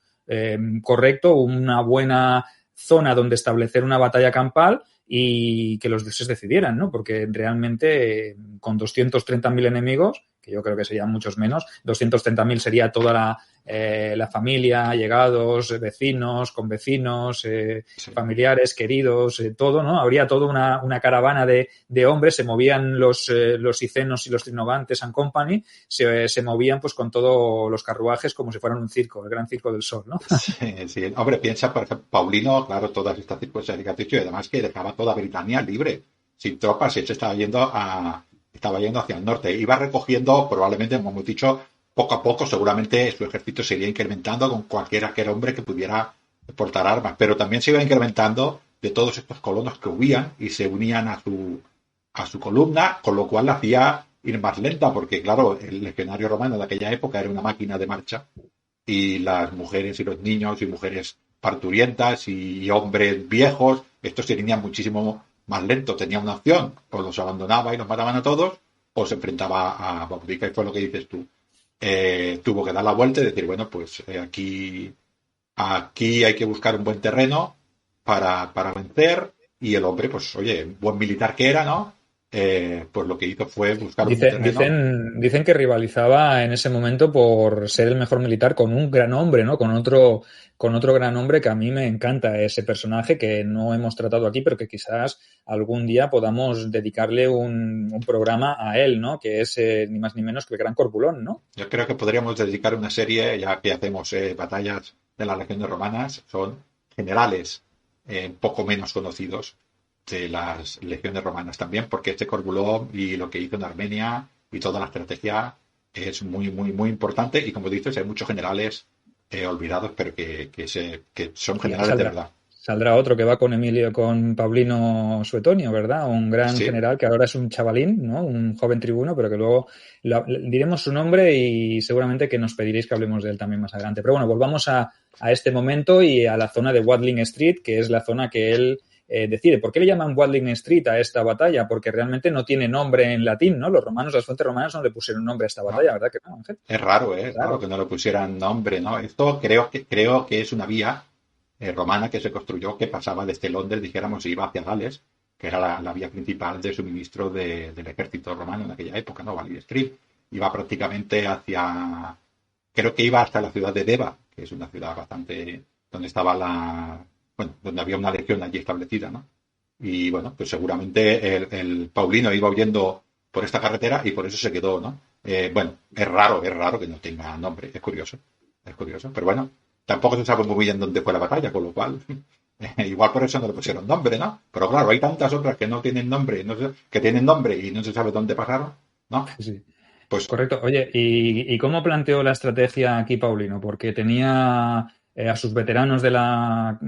correcto, una buena zona donde establecer una batalla campal y que los dioses decidieran, ¿no? Porque realmente con 230.000 enemigos, que yo creo que serían muchos menos, 230.000 sería toda la familia, allegados, vecinos, convecinos, familiares, queridos, todo, ¿no? Habría toda una caravana de hombres, se movían los icenos y los trinovantes and company, se movían pues con todos los carruajes como si fueran un circo, el gran circo del sol, ¿no? Sí. Hombre, piensa, por ejemplo, Paulino, claro, todas estas circunstancias que has dicho, y además que dejaba toda Britania libre, sin tropas, y estaba yendo hacia el norte. Iba recogiendo, probablemente, como hemos dicho, poco a poco, seguramente su ejército se iría incrementando con cualquier hombre que pudiera portar armas, pero también se iba incrementando de todos estos colonos que huían y se unían a su columna, con lo cual la hacía ir más lenta, porque claro, el legionario romano de aquella época era una máquina de marcha y las mujeres y los niños y mujeres parturientas y hombres viejos, estos se venían muchísimo más lento. Tenía una opción, o los abandonaba y los mataban a todos, o se enfrentaba a Boudica, y fue lo que dices tú. Tuvo que dar la vuelta y decir, bueno, pues aquí hay que buscar un buen terreno para vencer, y el hombre, pues oye, buen militar que era, ¿no? pues lo que hizo fue buscar un terreno. Dicen que rivalizaba en ese momento por ser el mejor militar con un gran hombre, ¿no? Con otro gran hombre que a mí me encanta ese personaje que no hemos tratado aquí, pero que quizás algún día podamos dedicarle un programa a él, ¿no? Que es ni más ni menos que el Gran Corpulón, ¿no? Yo creo que podríamos dedicar una serie, ya que hacemos batallas de las legiones romanas, son generales poco menos conocidos de las legiones romanas también, porque este Corpulón y lo que hizo en Armenia y toda la estrategia es muy, muy, muy importante. Y como dices, hay muchos generales olvidados, pero que son generales de verdad. Saldrá otro que va con Paulino Suetonio, ¿verdad? Un gran general que ahora es un chavalín, ¿no? Un joven tribuno, pero que luego diremos su nombre y seguramente que nos pediréis que hablemos de él también más adelante. Pero bueno, volvamos a este momento y a la zona de Watling Street, que es la zona que él decide. ¿Por qué le llaman Watling Street a esta batalla? Porque realmente no tiene nombre en latín, ¿no? Los romanos, las fuentes romanas no le pusieron nombre a esta batalla, ¿verdad que no, Ángel? Es raro, Claro que no le pusieran nombre, ¿no? Esto creo que es una vía romana que se construyó que pasaba desde Londres, dijéramos, y iba hacia Gales, que era la vía principal de suministro del ejército romano en aquella época, ¿no? Watling Street. Iba prácticamente creo que iba hasta la ciudad de Deva, que es una ciudad bastante, donde estaba donde había una legión allí establecida, ¿no? Y bueno, pues seguramente el Paulino iba huyendo por esta carretera y por eso se quedó, ¿no? Bueno, es raro que no tenga nombre, es curioso, pero bueno, tampoco se sabe muy bien dónde fue la batalla, con lo cual, igual por eso no le pusieron nombre, ¿no? Pero claro, hay tantas otras que no tienen nombre, que tienen nombre y no se sabe dónde pasaron, ¿no? Sí. Pues correcto. Oye, ¿y cómo planteó la estrategia aquí Paulino? Porque tenía a sus veteranos de la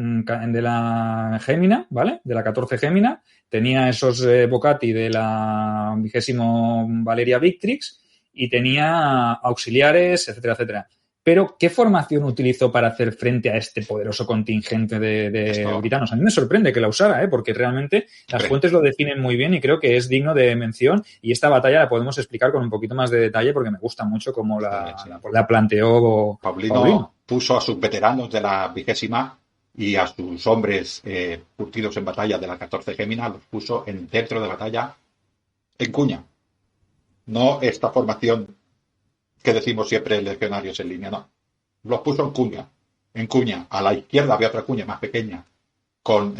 Gémina, ¿vale? De la 14 Gémina, tenía esos Vocati de la 20º Valeria Victrix y tenía auxiliares, etcétera, etcétera. Pero, ¿qué formación utilizó para hacer frente a este poderoso contingente de britanos? A mí me sorprende que la usara, porque realmente las fuentes lo definen muy bien y creo que es digno de mención. Y esta batalla la podemos explicar con un poquito más de detalle porque me gusta mucho cómo la planteó Paulino. Puso a sus veteranos de la 20ª y a sus hombres curtidos en batalla de la 14 Gémina, los puso en centro de batalla en cuña. No esta formación que decimos siempre legionarios en línea, no. Los puso en cuña. A la izquierda había otra cuña más pequeña con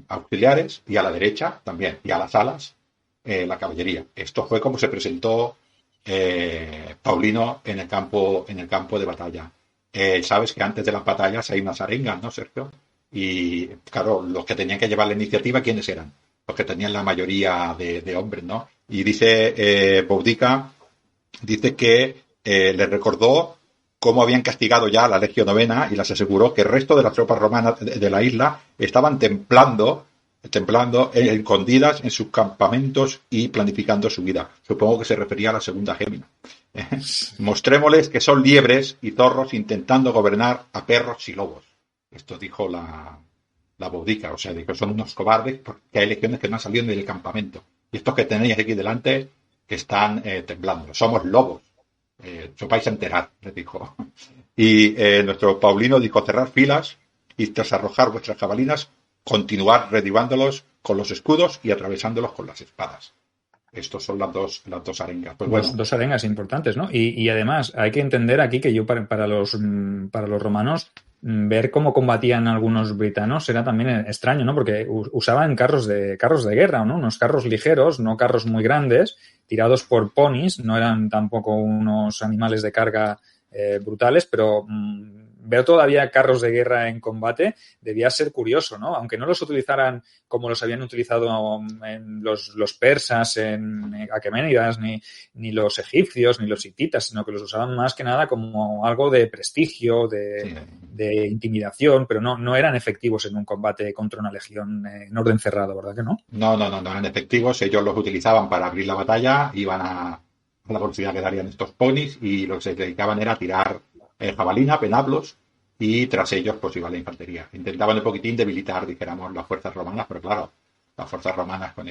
auxiliares y a la derecha también, y a las alas la caballería. Esto fue como se presentó Paulino en el campo de batalla. Sabes que antes de las batallas hay unas arengas, ¿no, Sergio? Y claro, los que tenían que llevar la iniciativa, ¿quiénes eran? Los que tenían la mayoría de hombres, ¿no? Y dice Boudica, dice que les recordó cómo habían castigado ya a la Legión Novena y les aseguró que el resto de las tropas romanas de la isla estaban templando escondidas en sus campamentos y planificando su vida. Supongo que se refería a la segunda Gémina. Mostrémosles que son liebres y zorros intentando gobernar a perros y lobos. Esto dijo la Boudica, o sea, dijo, son unos cobardes porque hay legiones que no han salido ni del campamento. Y estos que tenéis aquí delante que están temblando. Somos lobos. Os vais a enterar, les dijo. Y nuestro Paulino dijo, cerrar filas y tras arrojar vuestras jabalinas, continuar derribándolos con los escudos y atravesándolos con las espadas. Estos son las dos arengas. Pues bueno. Dos arengas importantes, ¿no? Y además hay que entender aquí que yo para los romanos ver cómo combatían algunos britanos era también extraño, ¿no? Porque usaban carros de guerra, ¿no? Unos carros ligeros, no carros muy grandes, tirados por ponis, no eran tampoco unos animales de carga brutales, pero ver todavía carros de guerra en combate debía ser curioso, ¿no? Aunque no los utilizaran como los habían utilizado en los persas, en Aqueménidas, ni los egipcios, ni los hititas, sino que los usaban más que nada como algo de prestigio, de intimidación, pero no eran efectivos en un combate contra una legión en orden cerrado, ¿verdad que no? No eran efectivos. Ellos los utilizaban para abrir la batalla, iban a la velocidad que darían estos ponis y lo que se dedicaban era a tirar jabalina, venablos, y tras ellos pues iba la infantería. Intentaban un poquitín debilitar, dijéramos, las fuerzas romanas, pero claro, las fuerzas romanas con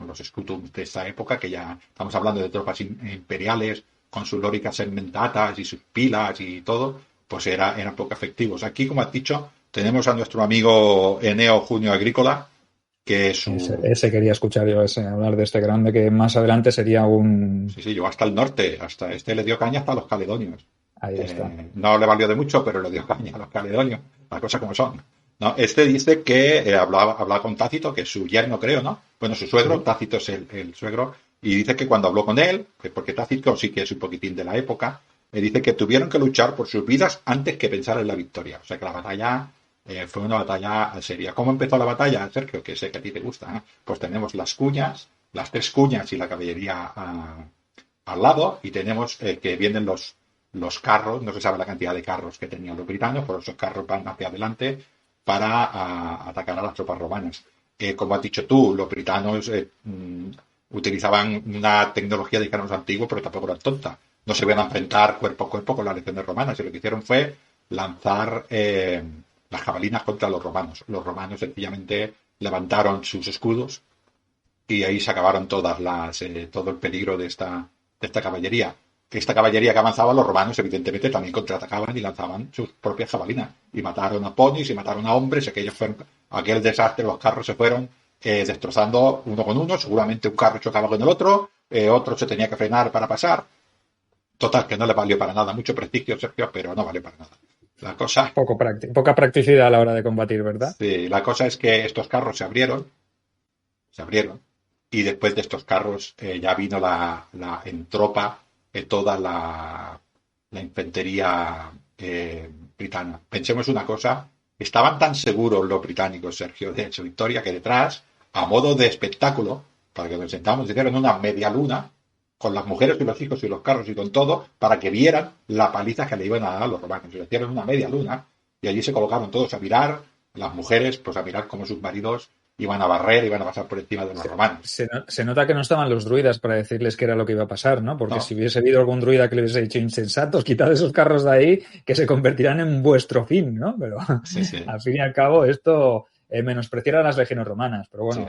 los scutums de esta época, que ya estamos hablando de tropas imperiales, con sus lóricas segmentatas y sus pilas y todo, pues eran poco efectivos. Aquí, como has dicho, tenemos a nuestro amigo Eneo Junio Agrícola, que es Ese quería escuchar yo, hablar de este grande, que más adelante sería un... Sí, llegó hasta el norte, hasta este le dio caña hasta los caledonios. Ahí está. No le valió de mucho, pero le dio caña a los caledonios, las cosas como son. ¿No? Este dice que hablaba con Tácito, que es su yerno, creo, ¿no? Bueno, su suegro, Tácito es el suegro, y dice que cuando habló con él, porque Tácito sí que es un poquitín de la época, dice que tuvieron que luchar por sus vidas antes que pensar en la victoria. O sea que la batalla fue una batalla seria. ¿Cómo empezó la batalla, Sergio? Que sé que a ti te gusta, ¿eh? Pues tenemos las cuñas, las 3 cuñas y la caballería al lado, y tenemos que vienen los carros, no se sabe la cantidad de carros que tenían los britanos, pero esos carros van hacia adelante para atacar a las tropas romanas. Como has dicho tú, los britanos utilizaban una tecnología, digamos, antigua, pero tampoco era tonta. No se iban a enfrentar cuerpo a cuerpo con las legiones romanas, y lo que hicieron fue lanzar las jabalinas contra los romanos. Los romanos sencillamente levantaron sus escudos y ahí se acabaron todo el peligro de esta caballería. Esta caballería que avanzaba, los romanos evidentemente también contraatacaban y lanzaban sus propias jabalinas. Y mataron a ponis y mataron a hombres, aquel desastre, los carros se fueron destrozando uno con uno. Seguramente un carro chocaba con el otro se tenía que frenar para pasar. Total, que no le valió para nada. Mucho prestigio, Sergio, pero no valió para nada. La cosa... Poca practicidad a la hora de combatir, ¿verdad? Sí, la cosa es que estos carros se abrieron, y después de estos carros ya vino en tropa toda la infantería británica. Pensemos una cosa, estaban tan seguros los británicos, Sergio, de su victoria, que detrás, a modo de espectáculo, para que nos sentamos, hicieron una media luna con las mujeres y los hijos y los carros y con todo, para que vieran la paliza que le iban a dar a los romanos. Y hicieron una media luna, y allí se colocaron todos a mirar, las mujeres pues a mirar cómo sus maridos iban a barrer, iban a pasar por encima de los romanos. Se nota que no estaban los druidas para decirles qué era lo que iba a pasar, ¿no? Porque si hubiese habido algún druida que les hubiese dicho insensatos, quitad esos carros de ahí, que se convertirán en vuestro fin, ¿no? Pero sí. Al fin y al cabo esto menospreciar a las legiones romanas. Pero bueno,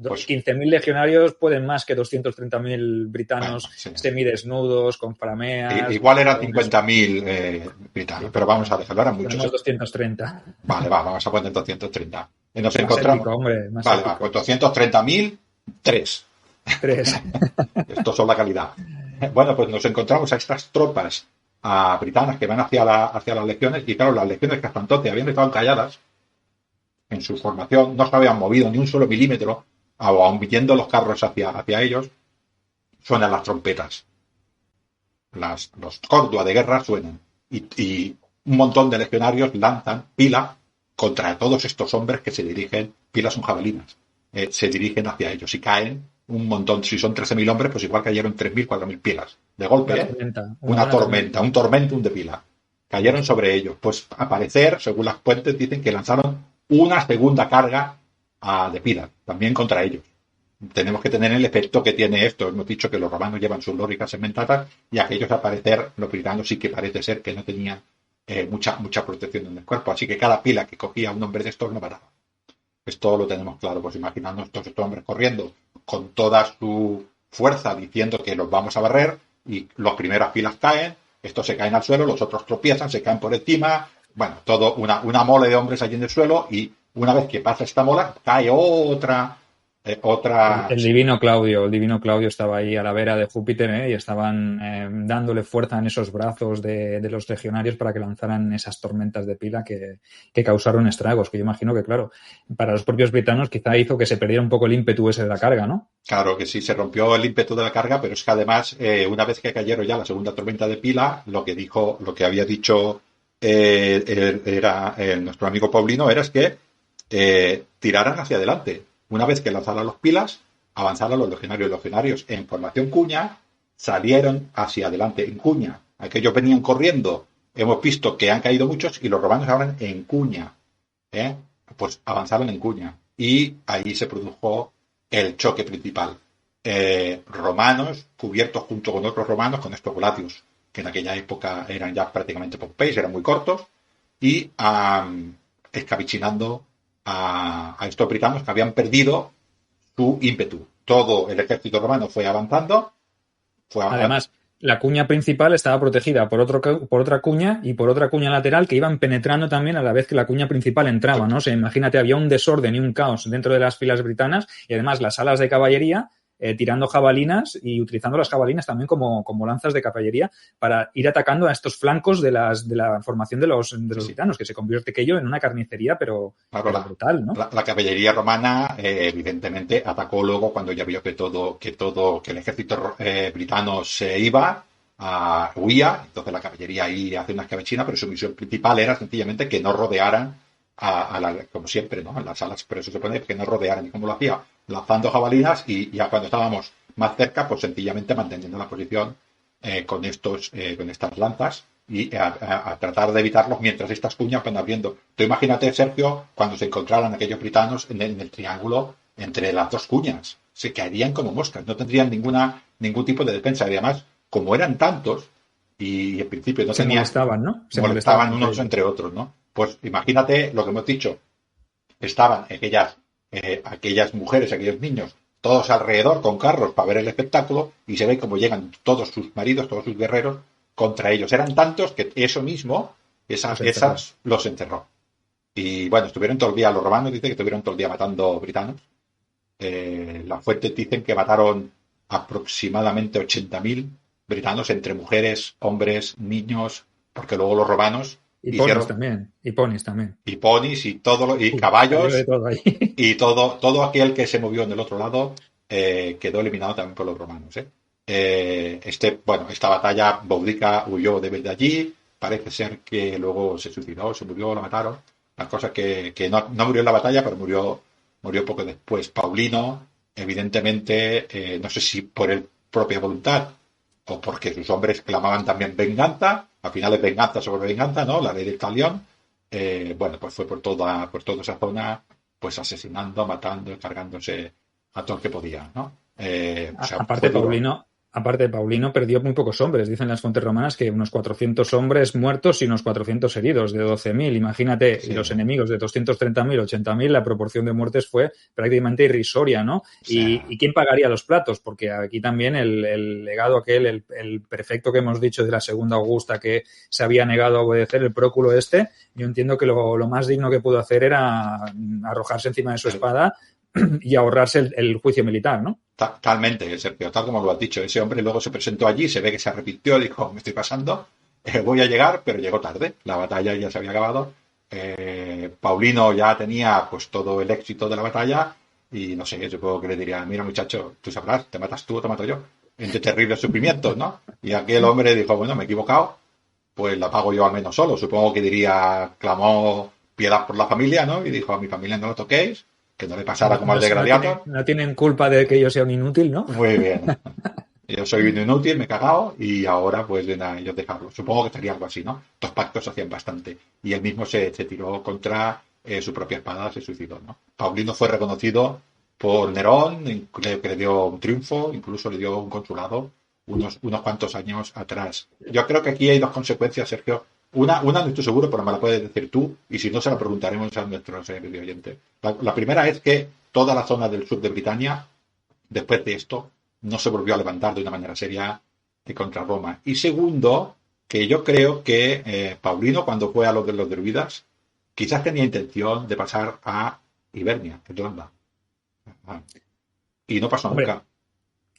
pues 15.000 legionarios pueden más que 230.000 britanos semidesnudos, con frameas... Igual eran 50.000 britanos, pero vamos a dejarlo, eran muchos. Tenemos 230. Vale, vamos a poner 230. Nos más encontramos... épico, hombre, más vale, épico. Pues 230.000, 3. Esto son la calidad. Bueno, pues nos encontramos a estas tropas britanas que van hacia las legiones, y claro, las legiones que hasta entonces habían estado calladas en su formación, no se habían movido ni un solo milímetro, aun viniendo los carros hacia ellos, suenan las trompetas. Los cordua de guerra suenan, y un montón de legionarios lanzan pila contra todos estos hombres que se dirigen, pilas son jabalinas, se dirigen hacia ellos y caen un montón. Si son 13.000 hombres, pues igual cayeron 3.000, 4.000 pilas. De golpe, una tormenta, un tormentum de pila. Cayeron sobre ellos. Pues a parecer, según las fuentes, dicen que lanzaron una segunda carga de pilas, también contra ellos. Tenemos que tener el efecto que tiene esto. Hemos dicho que los romanos llevan sus lóricas segmentadas, y aquellos, al parecer, los britanos sí que parece ser que no tenían mucha protección en el cuerpo. Así que cada pila que cogía un hombre de estos no mataba. Esto lo tenemos claro. Pues imaginando estos hombres corriendo con toda su fuerza, diciendo que los vamos a barrer, y las primeras pilas caen, estos se caen al suelo, los otros tropiezan, se caen por encima. Bueno, todo una mole de hombres allí en el suelo, y una vez que pasa esta mola, cae otra. El divino Claudio estaba ahí a la vera de Júpiter, y estaban dándole fuerza en esos brazos de los legionarios para que lanzaran esas tormentas de pila que causaron estragos, que yo imagino que, claro, para los propios britanos quizá hizo que se perdiera un poco el ímpetu ese de la carga, ¿no? Claro que sí, se rompió el ímpetu de la carga, pero es que además, una vez que cayeron ya la segunda tormenta de pila, lo que había dicho era nuestro amigo Paulino, era que tiraran hacia adelante. Una vez que lanzaron los pilas, avanzaron los legionarios. Los legionarios en formación cuña salieron hacia adelante en cuña. Aquellos venían corriendo. Hemos visto que han caído muchos, y los romanos ahora en cuña. Pues avanzaron en cuña. Y ahí se produjo el choque principal. Romanos cubiertos junto con otros romanos con estos gladios, que en aquella época eran ya prácticamente Pompeis, eran muy cortos, y escabichinando a estos britanos que habían perdido su ímpetu. Todo el ejército romano fue avanzando. Además, la cuña principal estaba protegida por otra cuña y por otra cuña lateral que iban penetrando también a la vez que la cuña principal entraba, ¿no? O sea, imagínate, había un desorden y un caos dentro de las filas britanas y además las alas de caballería tirando jabalinas y utilizando las jabalinas también como lanzas de caballería para ir atacando a estos flancos de la formación de los gitanos, que se convierte aquello en una carnicería, pero brutal, ¿no? La caballería romana, evidentemente, atacó luego cuando ya vio que el ejército britano se iba, huía, entonces la caballería ahí hace una escabechina, pero su misión principal era sencillamente que no rodearan como siempre, ¿no? En las alas, pero eso se supone que no rodearan. ¿Y cómo lo hacía? Lanzando jabalinas y ya cuando estábamos más cerca, pues sencillamente manteniendo la posición con estas lanzas y a tratar de evitarlos mientras estas cuñas van abriendo. Tú imagínate, Sergio, cuando se encontraran aquellos britanos en el triángulo entre las dos cuñas. Se caerían como moscas, no tendrían ningún tipo de defensa. Y además, como eran tantos, y en principio no tenían... Se molestaban unos entre otros, ¿no? Pues imagínate lo que hemos dicho. Estaban aquellas mujeres, aquellos niños, todos alrededor con carros para ver el espectáculo y se ve cómo llegan todos sus maridos, todos sus guerreros contra ellos. Eran tantos que eso mismo, esas los encerró. Y bueno, estuvieron todo el día, los romanos dicen que estuvieron todo el día matando britanos. Las fuentes dicen que mataron aproximadamente 80.000 britanos entre mujeres, hombres, niños, porque luego los romanos y ponis también. Y ponis y caballos. Y todo aquel que se movió en el otro lado quedó eliminado también por los romanos. Esta batalla, Boudica huyó de allí. Parece ser que luego se suicidó, se murió, lo mataron. Las cosas que no murió en la batalla, pero murió poco después. Paulino, evidentemente, no sé si por él propia voluntad o porque sus hombres clamaban también venganza. Al final es venganza sobre venganza, ¿no? La ley del talión. Pues fue por toda esa zona, pues asesinando, matando, cargándose a todo el que podía, ¿no? Aparte, Paulino perdió muy pocos hombres. Dicen las fuentes romanas que unos 400 hombres muertos y unos 400 heridos, de 12.000. Imagínate, sí, y los enemigos de 230.000, 80.000, la proporción de muertes fue prácticamente irrisoria, ¿no? Sí. ¿Y quién pagaría los platos? Porque aquí también el legado aquel, el prefecto que hemos dicho de la segunda Augusta que se había negado a obedecer, el próculo yo entiendo que lo más digno que pudo hacer era arrojarse encima de su espada y ahorrarse el juicio militar, ¿no? Totalmente, Sergio, tal como lo has dicho. Ese hombre luego se presentó allí, se ve que se arrepintió, dijo, me estoy pasando, voy a llegar, pero llegó tarde. La batalla ya se había acabado. Paulino ya tenía pues todo el éxito de la batalla y no sé, yo supongo que le diría, mira muchacho, tú sabrás, te matas tú o te mato yo. Entre terribles sufrimientos, ¿no? Y aquel hombre dijo, bueno, me he equivocado, pues la pago yo al menos solo. Supongo que clamó piedad por la familia, ¿no? Y dijo, a mi familia no lo toquéis, que no le pasara como al de Gladiator. No tienen culpa de que yo sea un inútil, ¿no? Muy bien. Yo soy un inútil, me he cagado y ahora pues ven a ellos dejarlo. Supongo que estaría algo así, ¿no? Estos pactos se hacían bastante. Y él mismo se tiró contra su propia espada, se suicidó, ¿no? Paulino fue reconocido por Nerón, que le dio un triunfo, incluso le dio un consulado unos cuantos años atrás. Yo creo que aquí hay dos consecuencias, Sergio. Una no estoy seguro, pero me la puedes decir tú, y si no se la preguntaremos a nuestros video oyentes. La primera es que toda la zona del sur de Britania, después de esto, no se volvió a levantar de una manera seria contra Roma. Y segundo, que yo creo que Paulino, cuando fue a los de los druidas, quizás tenía intención de pasar a Hibernia, Irlanda. Y no pasó nunca.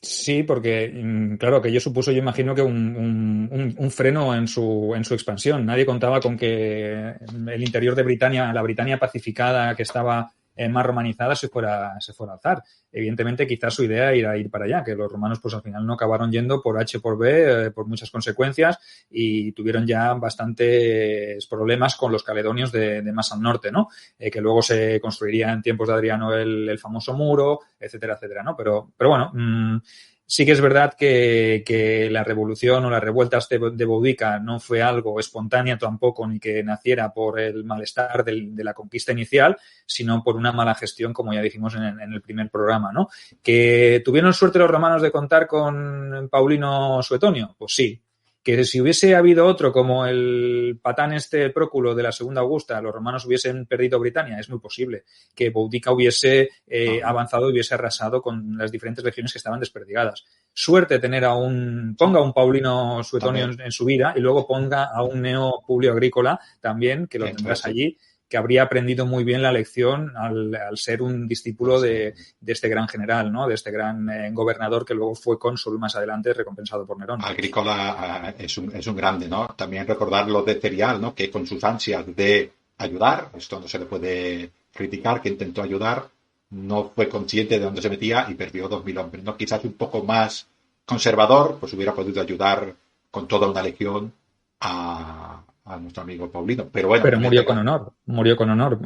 Sí, porque claro, que ello supuso, yo imagino que un freno en su expansión. Nadie contaba con que el interior de Britania, la Britania pacificada que estaba más romanizada, se fuera a alzar. Evidentemente, quizás su idea era ir para allá, que los romanos pues al final no acabaron yendo por H por B, por muchas consecuencias, y tuvieron ya bastantes problemas con los caledonios de más al norte, ¿no? Que luego se construiría en tiempos de Adriano el famoso muro, etcétera, etcétera, ¿no? Pero bueno, sí que es verdad que la revolución o las revueltas de Boudica no fue algo espontáneo tampoco, ni que naciera por el malestar de la conquista inicial, sino por una mala gestión, como ya dijimos en el primer programa, ¿no? ¿Que tuvieron suerte los romanos de contar con Paulino Suetonio? Pues sí. Que si hubiese habido otro como el patán el Próculo de la Segunda Augusta, los romanos hubiesen perdido Britania, es muy posible. Que Boudica hubiese avanzado y hubiese arrasado con las diferentes legiones que estaban desperdigadas. Suerte tener ponga un Paulino Suetonio en su vida y luego ponga a un Neo Publio Agrícola también, que lo tendrás allí, que habría aprendido muy bien la lección al ser un discípulo de este gran general, ¿no? De este gran gobernador que luego fue cónsul más adelante, recompensado por Nerón. Agrícola es un grande, ¿no? También recordar lo de Cerial, ¿no? Que con sus ansias de ayudar, esto no se le puede criticar, que intentó ayudar, no fue consciente de dónde se metía y perdió 2.000 hombres, ¿no? Quizás un poco más conservador, pues hubiera podido ayudar con toda una legión a nuestro amigo Paulino. Pero bueno. Pero murió con honor. Murió con honor.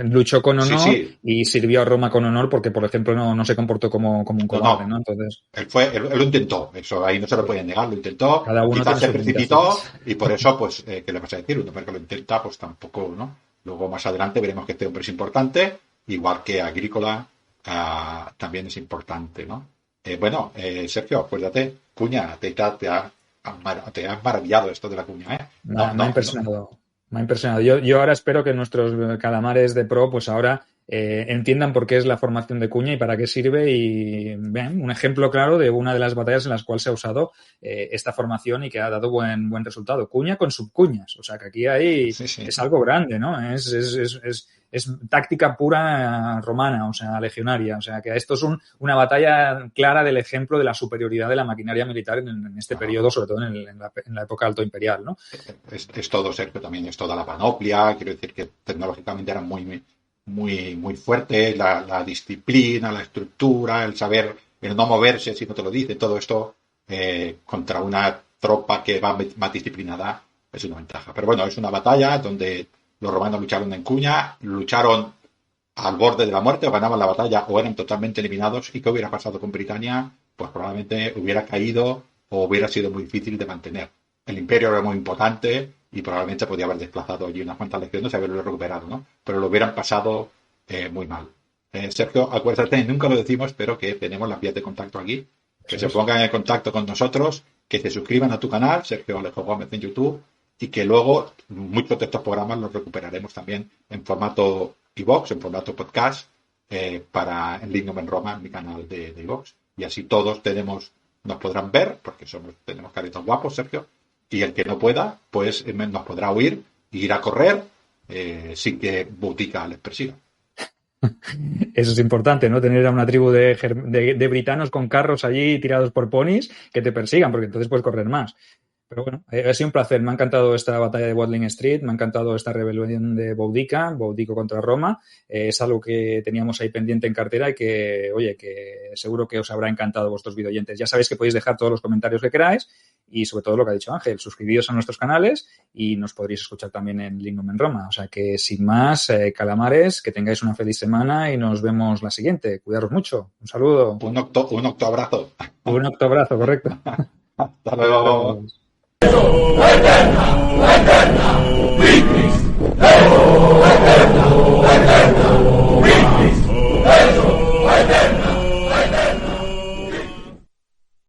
Luchó con honor y sirvió a Roma con honor porque, por ejemplo, no se comportó como un cobarde, ¿no? Entonces. Él lo intentó. Eso ahí no se lo pueden negar. Lo intentó. Cada uno quizás se precipitó y por eso, pues, ¿qué le vas a decir? Uno porque lo intenta, pues tampoco, ¿no? Luego más adelante veremos que este hombre es importante, igual que Agrícola también es importante, ¿no? Sergio, acuérdate, cuña, te has maravillado esto de la cuña, ¿eh? Me ha impresionado. Me ha impresionado. Yo ahora espero que nuestros calamares de pro, pues ahora entiendan por qué es la formación de cuña y para qué sirve y vean un ejemplo claro de una de las batallas en las cuales se ha usado esta formación y que ha dado buen resultado. Cuña con subcuñas. O sea que aquí es algo grande, ¿no? Es táctica pura romana, o sea, legionaria. O sea, que esto es una batalla clara del ejemplo de la superioridad de la maquinaria militar en este periodo, sobre todo en la época alto imperial, ¿no? Es todo, Sergio, también es toda la panoplia. Quiero decir que tecnológicamente eran muy fuertes, la disciplina, la estructura, el saber, el no moverse si no te lo dice, todo esto contra una tropa que va más disciplinada es una ventaja. Pero bueno, es una batalla donde los romanos lucharon en cuña, lucharon al borde de la muerte, o ganaban la batalla o eran totalmente eliminados. ¿Y qué hubiera pasado con Britania? Pues probablemente hubiera caído o hubiera sido muy difícil de mantener. El imperio era muy importante y probablemente podía haber desplazado allí unas cuantas legiones y haberlo recuperado, ¿no? Pero lo hubieran pasado muy mal. Sergio, acuérdate, nunca lo decimos, pero que tenemos las vías de contacto aquí. Que se pongan en contacto con nosotros, que se suscriban a tu canal, Sergio Alejo Gómez en YouTube, y que luego muchos de estos programas los recuperaremos también en formato iVoox, en formato podcast, para el Lignum en Roma, en mi canal de iVoox. Y así todos nos podrán ver, porque tenemos caritos guapos, Sergio, y el que no pueda, pues nos podrá oír e ir a correr sin que Boudica les persiga. Eso es importante, ¿no? Tener a una tribu de britanos con carros allí tirados por ponis que te persigan, porque entonces puedes correr más. Pero bueno, ha sido un placer. Me ha encantado esta batalla de Watling Street, me ha encantado esta rebelión de Boudica contra Roma. Es algo que teníamos ahí pendiente en cartera y que seguro que os habrá encantado a vuestros videoyentes. Ya sabéis que podéis dejar todos los comentarios que queráis y sobre todo lo que ha dicho Ángel, suscribíos a nuestros canales y nos podréis escuchar también en Lignum en Roma. O sea que sin más, calamares, que tengáis una feliz semana y nos vemos la siguiente. Cuidaros mucho. Un saludo. Un octoabrazo. Un octoabrazo, correcto. Hasta luego. ¡Eterna!